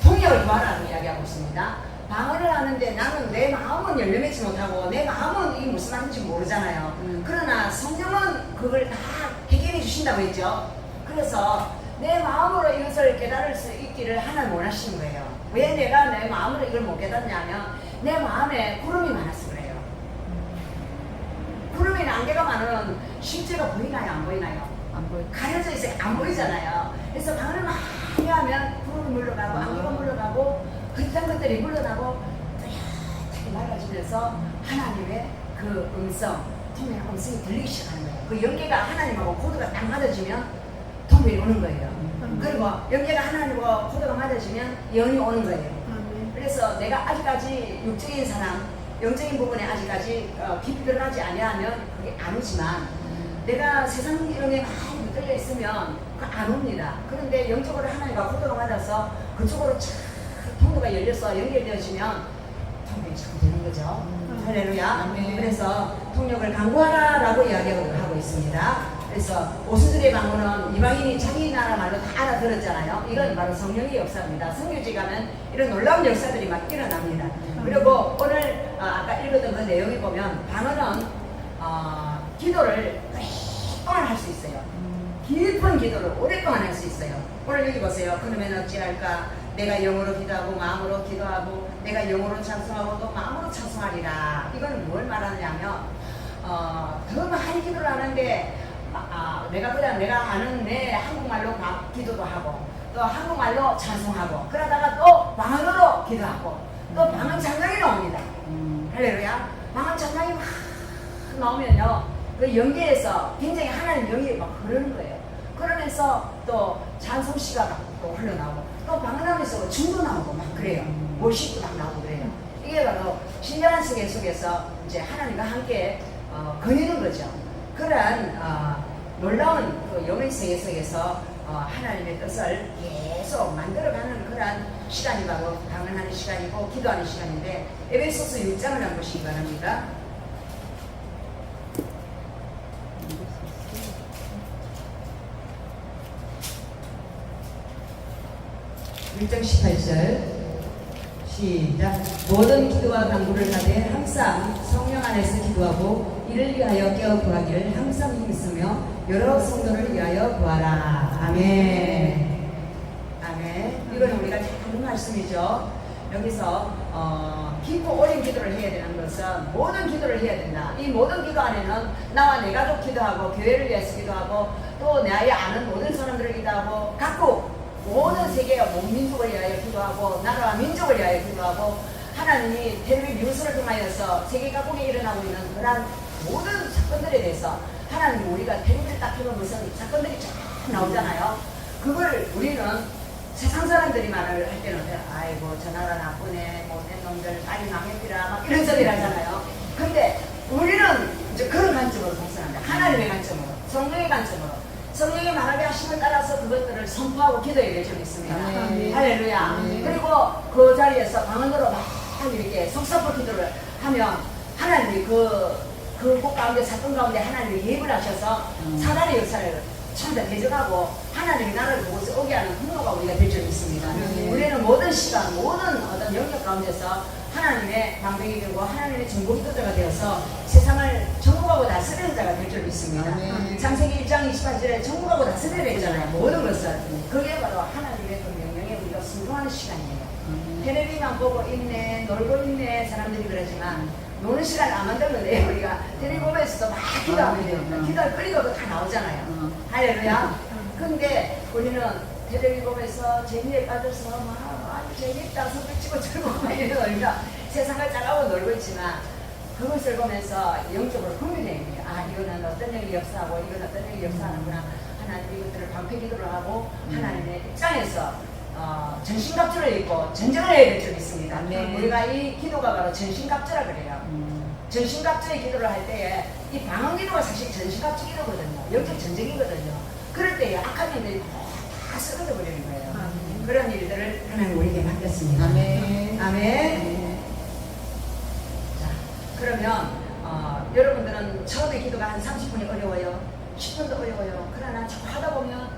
통역을 구하라고 이야기하고 있습니다. 방언을 하는데 나는 내 마음은 열려 맺지 못하고 내 마음은 이게 무슨 말인지 모르잖아요. 그러나 성령은 그걸 다 해결해 주신다고 했죠. 그래서 내 마음으로 이것을 깨달을 수 있기를 하나님 원하시는 거예요. 왜 내가 내 마음으로 이걸 못 깨닫냐면 내 마음에 구름이 많아서 그래요. 구름이 안개가 많으면 실제가 보이나요? 안 보이나요? 안 보여. 가려져 있어요. 안 보이잖아요. 그래서 방언을 많이 하면 구름이 물러가고 안개가 물러가고 그딴 것들이 물러나고 뚜렷하게 맑아지면서 하나님의 그 음성, 통일의 음성이 들리기 시작하는 거예요. 그 연계가 하나님하고 코드가 딱 맞아지면 통일이 오는 거예요. 그리고 연계가 하나님과 코드가 맞아지면 영이 오는 거예요. 그래서 내가 아직까지 육적인 사람, 영적인 부분에 아직까지 깊이 들어가지 아니하면 그게 안 오지만 내가 세상 영에 많이 묶여 있으면 그거 안 옵니다. 그런데 영적으로 하나님과 코드가 맞아서 그쪽으로 쫙 통로가 열려서 연결되어지면 통역이 자꾸 되는 거죠. 할렐루야. 그래서 통역을 강구하라라고 이야기하고 있습니다. 그래서 오순절의 방언은 이방인이 자기 나라 말로 다 알아들었잖아요. 이건 바로 성령의 역사입니다. 성교지 가면 이런 놀라운 역사들이 막 일어납니다. 그리고 오늘 아까 읽었던 그 내용에 보면 방언은 기도를 오랫동안 할 수 있어요. 깊은 기도를 오랫동안 할 수 있어요. 오늘 여기 보세요. 그러면 어찌할까? 내가 영으로 기도하고 마음으로 기도하고 내가 영으로 찬송하고 또 마음으로 찬송하리라. 이건 뭘 말하느냐면 더 많이 기도를 하는데 내가 그냥 내가 아는 내 한국말로 기도도 하고 또 한국말로 찬송하고 그러다가 또 방언으로 기도하고 또 방언 찬양이 나옵니다. 할렐루야. 방언 찬양이 막 나오면요 그 연계에서 굉장히 하나님 영이 막 흐르는 거예요. 그러면서 또 찬송시가 또 흘러나오고 또 방언하면서 춤도 나오고 막 그래요. 월십도 막 나오고 그래요. 이게 바로 신령한 세계 속에서 이제 하나님과 함께 거니는 거죠. 그러한 놀라운 그 영의 세계 속에서 하나님의 뜻을 계속 만들어가는 그러한 시간이 바로 방언하는 시간이고 기도하는 시간인데 에베소서 6장을 한번 보시기 바랍니다. 1장 18절 시작. 모든 기도와 간구를 하되 항상 성령 안에서 기도하고 이를 위하여 깨어 구하기를 항상 힘쓰며 여러 성도를 위하여 구하라. 아멘. 아멘. 이건 우리가 잘 아는 말씀이죠. 여기서 깊고 오랜 기도를 해야 되는 것은 모든 기도를 해야 된다. 이 모든 기도 안에는 나와 내 가족 기도하고 교회를 위해서 기도하고 또 나의 아는 모든 사람들을 기도하고 각국 모든 세계의 온 민족을 위하여 기도하고 나라와 민족을 위하여 기도하고 하나님이 텔레비전 뉴스를 통하여서 세계 각국에 일어나고 있는 그러한 모든 사건들에 대해서 하나님이 우리가 텔레비전을 딱 켜면 무슨 사건들이 쫙 나오잖아요. 그걸 우리는 세상 사람들이 말을 할 때는 아이고 저 나라 나쁘네 못된 놈들 빨리 망해피라 막 이런 소리를 하잖아요. 근데 우리는 이제 그런 관점으로 벗어난다. 하나님의 관점으로 성령의 관점으로 성령의 말하게 하심을 따라서 그것들을 선포하고 기도해야 될 점이 있습니다. 할렐루야. 그리고 그 자리에서 방언으로 막 이렇게 속사포 기도를 하면 하나님이 그곳 가운데 사건 가운데 하나님이 예입을 하셔서 사단의 역사를 전부 다 대적하고 하나님이 나를 그곳에 오게 하는 통로가 우리가 될 점이 있습니다. 우리는 모든 시간 모든 어떤 영역 가운데서 하나님의 방백이 되고 하나님의 정복도자가 되어서 세상을 정복하고 다스리는 자가 될 줄 믿습니다. 창세기 1장 28절에 정복하고 다스려야 되잖아요. 모든 것을. 그게 바로 하나님의 그 명령에 우리가 순종하는 시간이에요. 텔레비만 보고 있네 놀고 있네 사람들이 그러지만 노는 시간 안 만들면 돼. 우리가 텔레비 보면서도 막 기도하면 돼요. 기도할 거리가 다 나오잖아요. 할렐루야. 근데 우리는 텔레비 보면서 재미에 빠져서 막 아주 재미있다 손을 치고 들고 막 이런 우리가 세상을 짜가고 놀고 있지만 그것을 보면서 영적으로 흥미되는 거예요. 아 이거는 어떤 영이 역사하고 이건 어떤 영이 역사하는구나. 하나님 이것들을 방패 기도를 하고 하나님의 입장에서 전신갑주를 입고 전쟁을 해야 될 점이 있습니다. 우리가 이 기도가 바로 전신갑주라 그래요. 전신갑주의 기도를 할 때에 이 방언 기도가 사실 전신갑주 기도거든요. 영적 전쟁이거든요. 그럴 때에 악한 일들이 다 쓰러져 버리는 거예요. 그런 일들을 하나님 우리에게 맡겼습니다. 아멘. 아멘. 자, 그러면 여러분들은 처음에 기도가 한 30분이 어려워요. 10분도 어려워요. 그러나 자꾸 하다 보면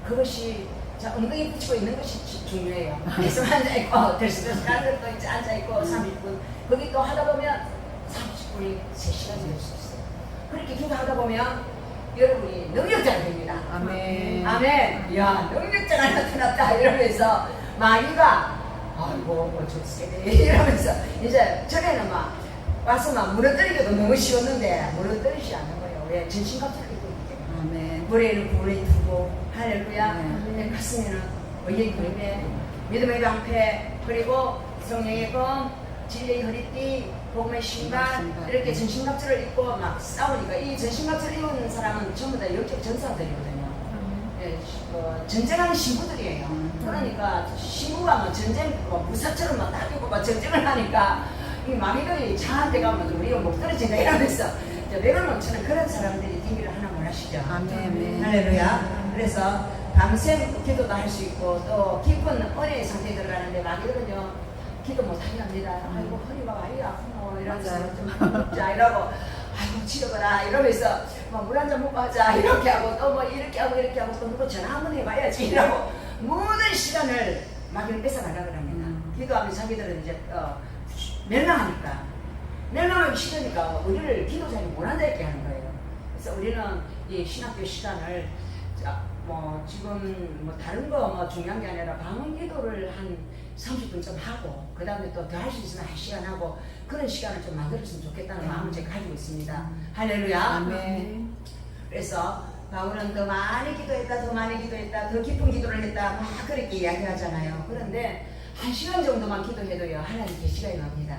그것이 자, 엉덩이 붙이고 있는 것이 중요해요. 계속 앉아있고, 들썩들썩 하는 것도 이제 앉아있고, 30분. 거기 또 하다 보면 30분이 3시간이 될 수 있어요. 그렇게 기도하다 보면 여러분이 능력자가 됩니다. 아멘. 아멘. 야, 능력자가 나타났다. 이러면서 마귀가, 아이고, 어쩌겠네. 이러면서 이제 전에는 막 와서 막 무너뜨리기도 너무 쉬웠는데, 무너뜨리지 않는 거예요. 왜? 전신갑주를 입고 있기 때문에. 아멘. 머리에는 구원이 두고, 할렐루야. 네. 가슴에는 의의 그림에 믿음의 방패, 그리고 성령의 검, 진리의 허리띠, 복음의 신발, 이렇게 전신갑주를 입고 막 싸우니까 이 전신갑주를 입은 사람은 전부 다 영적 전사들이거든요. 예, 전쟁하는 신부들이에요. 그러니까 신부가 뭐 전쟁 무사처럼 막 다니고 막 전쟁을 하니까 이 마귀들이 자한테 가면 우리가 못 떨어진다 이러면서 맥을 놓치는 그런 사람들이 되기를 하나 원하시죠. 아멘. 할렐루야. 그래서 밤샘 기도도 할 수 있고 또 깊은 은혜의 상태에 들어가는데 마귀들은요 기도 못하게 합니다. 아이고 허리가 많이 아프고 이러면서 좀 먹자 이러고 아이고 치료가라 이러면서 물 한 잔 먹고 하자 이렇게 하고 또 뭐 이렇게 하고 이렇게 하고 또 누구 전화 한번 해봐야지 이러고 모든 시간을 마귀를 뺏어가려고 합니다. 기도하면 자기들은 이제 멸망하기 싫으니까 우리를 기도자니 못한다 이렇게 하는 거예요. 그래서 우리는 이 신학교 시간을 뭐 지금 뭐 다른 거 뭐 중요한 게 아니라 방언 기도를 한 30분쯤 하고 그 다음에 또 더 할 수 있으면 1시간 하고 그런 시간을 좀 만들었으면 좋겠다는 마음을 제가 가지고 있습니다. 할렐루야. 아멘. 그래서 바울은 더 많이 기도했다, 더 많이 기도했다, 더 깊은 기도를 했다 막 그렇게 이야기하잖아요. 그런데 1시간 정도만 기도해도요 하나님 계시가 임합니다.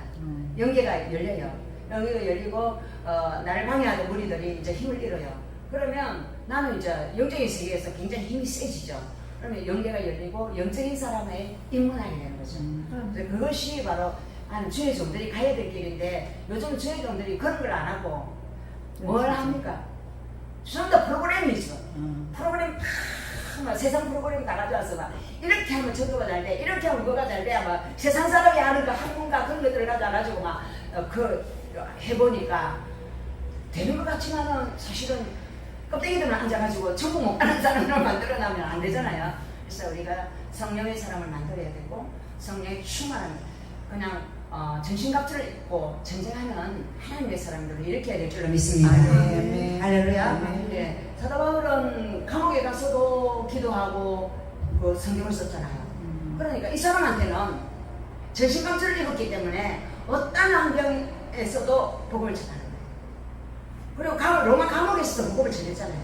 영계가 열려요. 영계가 열리고 나를 방해하던 무리들이 이제 힘을 잃어요. 그러면 나는 이제 영적인 세계에서 굉장히 힘이 세지죠. 그러면 영계가 열리고 영적인 사람의 입문하게 되는 거죠. 그래서 그것이 바로 주의 종들이 가야 될 길인데 요즘 주의 종들이 그런 걸 안 하고 뭘 합니까? 좀 더 프로그램이죠. 프로그램 막 세상 프로그램 다 가져와서 막 이렇게 하면 저거가 잘 돼, 이렇게 하면 그거가 잘 돼, 막 세상 사람이 하는 거 학문가 그런 것들을 가져와가지고 막 해보니까 되는 것 같지만은 사실은 껍데기들만 앉아가지고 전부 못 가는 사람을 만들어내면 안 되잖아요. 그래서 우리가 성령의 사람을 만들어야 되고 성령의 충만한 그냥 전신갑주를 입고 전쟁하는 하나님의 사람들을 일으켜야 될 줄로 믿습니다. 아멘. 할렐루야. 네. 사도 바울은 감옥에 가서도 기도하고 그 성경을 썼잖아요. 그러니까 이 사람한테는 전신갑주를 입었기 때문에 어떤 환경에서도 복음을 전하는 거예요. 그리고 로마 감옥에서도 복음을 전했잖아요.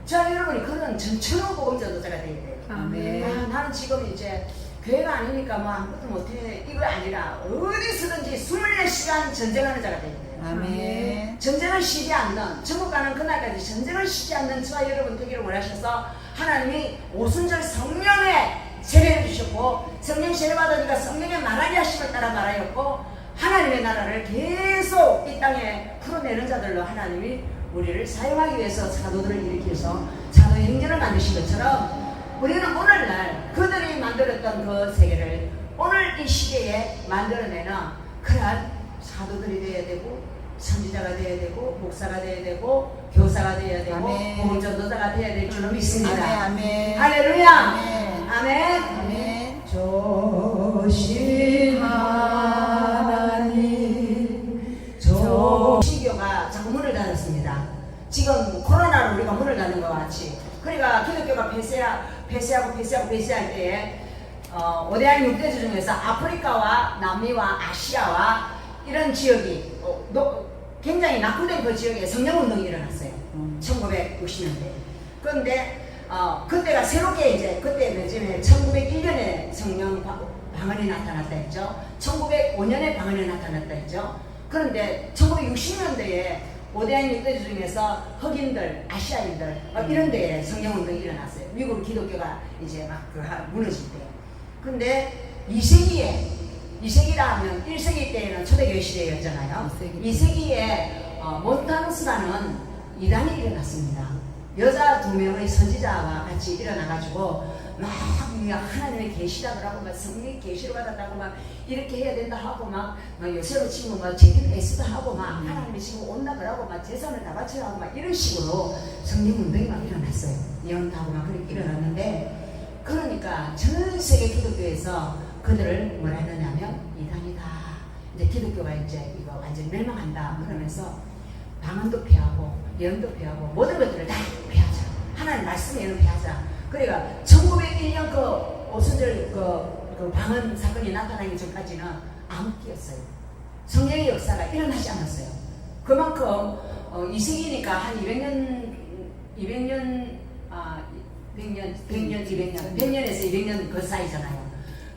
자, 여러분이 그런 전천후 복음 전도자가 되어야 돼요. 아멘. 나는 지금 이제 교회가 아니니까 뭐 아무것도 못해 이거 아니라 어디서든지 24시간 전쟁하는 자가 되어야 돼요. 아멘. 전쟁을 쉬지 않는, 천국 가는 그날까지 전쟁을 쉬지 않는 저와 여러분 되기를 원하셔서 하나님이 오순절 성령의 세례를 주셨고 성령 세례 받으니까 성령의 말하게 하심을 따라 말하였고 하나님의 나라를 계속 이 땅에 풀어내는 자들로 하나님이 우리를 사용하기 위해서 사도들을 일으켜서 사도 행전을 만드신 것처럼 우리는 오늘날 그들이 만들었던 그 세계를 오늘 이 시대에 만들어내는 그러한 사도들이 되어야 되고 선지자가 되어야 되고 목사가 되어야 되고 교사가 되어야 되고 복음전도자가 되어야 될 줄로 믿습니다. 아멘. 할렐루야. 아멘. 아멘. 아멘. 조신 하나님 신교가 자꾸 문을 닫았습니다. 지금 코로나로 우리가 문을 닫는 것 같이. 그러니까 기독교가 폐쇄할 때에 5대양 6대주 중에서 아프리카와 남미와 아시아와 이런 지역이 굉장히 낙후된 그 지역에 성령운동이 일어났어요. 1960년대. 그런데 그때가 새롭게 이제 그때 요즘에 1901년에 성령 방언이 나타났다 했죠. 1905년에 방언이 나타났다 했죠. 그런데 1960년대에 5대양 6대주 중에서 흑인들, 아시아인들 이런 데에 성령운동이 일어났어요. 미국 기독교가 이제 막 무너질 때. 근데 2세기라 하면 1세기 때에는 초대교회 시대였잖아요. 2세기에 몬타누스라는 이단이 일어났습니다. 여자 2명의 선지자와 같이 일어나가지고 막 하나님의 계시다고 하고 막 성령의 계시를 받았다고 막 이렇게 해야 된다 하고 막 요새로 치면 막 제기를 애쓰다 하고 막 하나님이 지금 온다 그러고 막 재산을 다 바치라고 막 이런 식으로 성령 운동이 막 일어났어요. 예언하고 막 그렇게 일어났는데 그러니까 전 세계 기독교에서 그들을 뭐라 했느냐면 이단이다. 이제 기독교가 이제 이거 완전 멸망한다. 그러면서 방언도 폐하고 예언도 폐하고 모든 것들을 다 폐하자. 하나님 말씀 예언 폐하자. 그러니까 1901년 그 오순절 그 방언 사건이 나타나기 전까지는 암흑기였어요. 성령의 역사가 일어나지 않았어요. 그만큼 2세기니까 한 100년에서 200년 그 사이잖아요.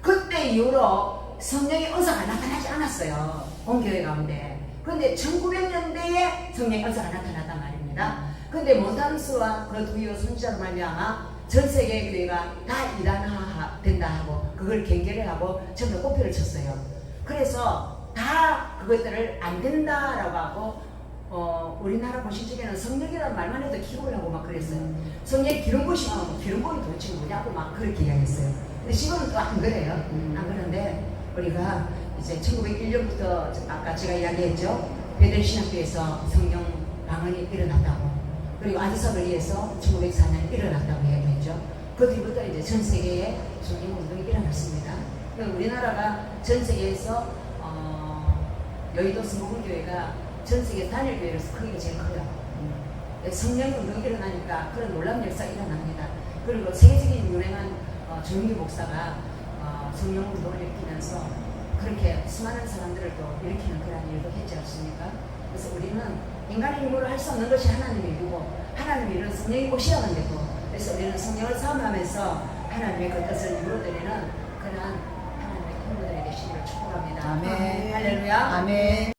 그때 이후로 성령의 은사가 나타나지 않았어요. 온 교회 가운데. 그런데 1900년대에 성령의 은사가 나타났단 말입니다. 그런데 몬타누스와 그 두 이후 선지자로 말미암아 전 세계 교회가 다 이단화 된다 하고 그걸 경계를 하고 전부 꼬피를 쳤어요. 그래서 다 그것들을 안 된다라고 하고 우리나라 보시기에는 성령이라는 말만 해도 기록을 하고 막 그랬어요. 성령의 기름 부으시면 기름 부음이 도대체 뭐냐고 막 그렇게 이야기했어요. 근데 지금은 또 안 그래요. 안 그런데 우리가 이제 1901년부터 아까 제가 이야기했죠. 베델 신학교에서 성령 방언이 일어났다고. 그리고 아디사벨리에서 1904년 일어났다고 이야기했죠. 그 뒤부터 이제 전 세계에 성령 운동이 일어났습니다. 우리나라가 전 세계에서 여의도 성공교회가 전 세계 단일 교회로서 크기가 제일 커요. 성령 운동이 일어나니까 그런 놀라운 역사가 일어납니다. 그리고 세계적인 유명한 조용기 목사가 성령 운동을 일으키면서 그렇게 수많은 사람들을 또 일으키는 그런 일도 했지 않습니까? 그래서 우리는 인간의 힘으로 할 수 없는 것이 하나님의 일이고 하나님의 일은 성령이 오시라는 데고 그래서 우리는 성령을 사모하면서 하나님의 그 뜻을 이루어드리는 그런 하나님의 통로들의 되시기를 축복합니다. 아멘. 할렐루야. 아멘.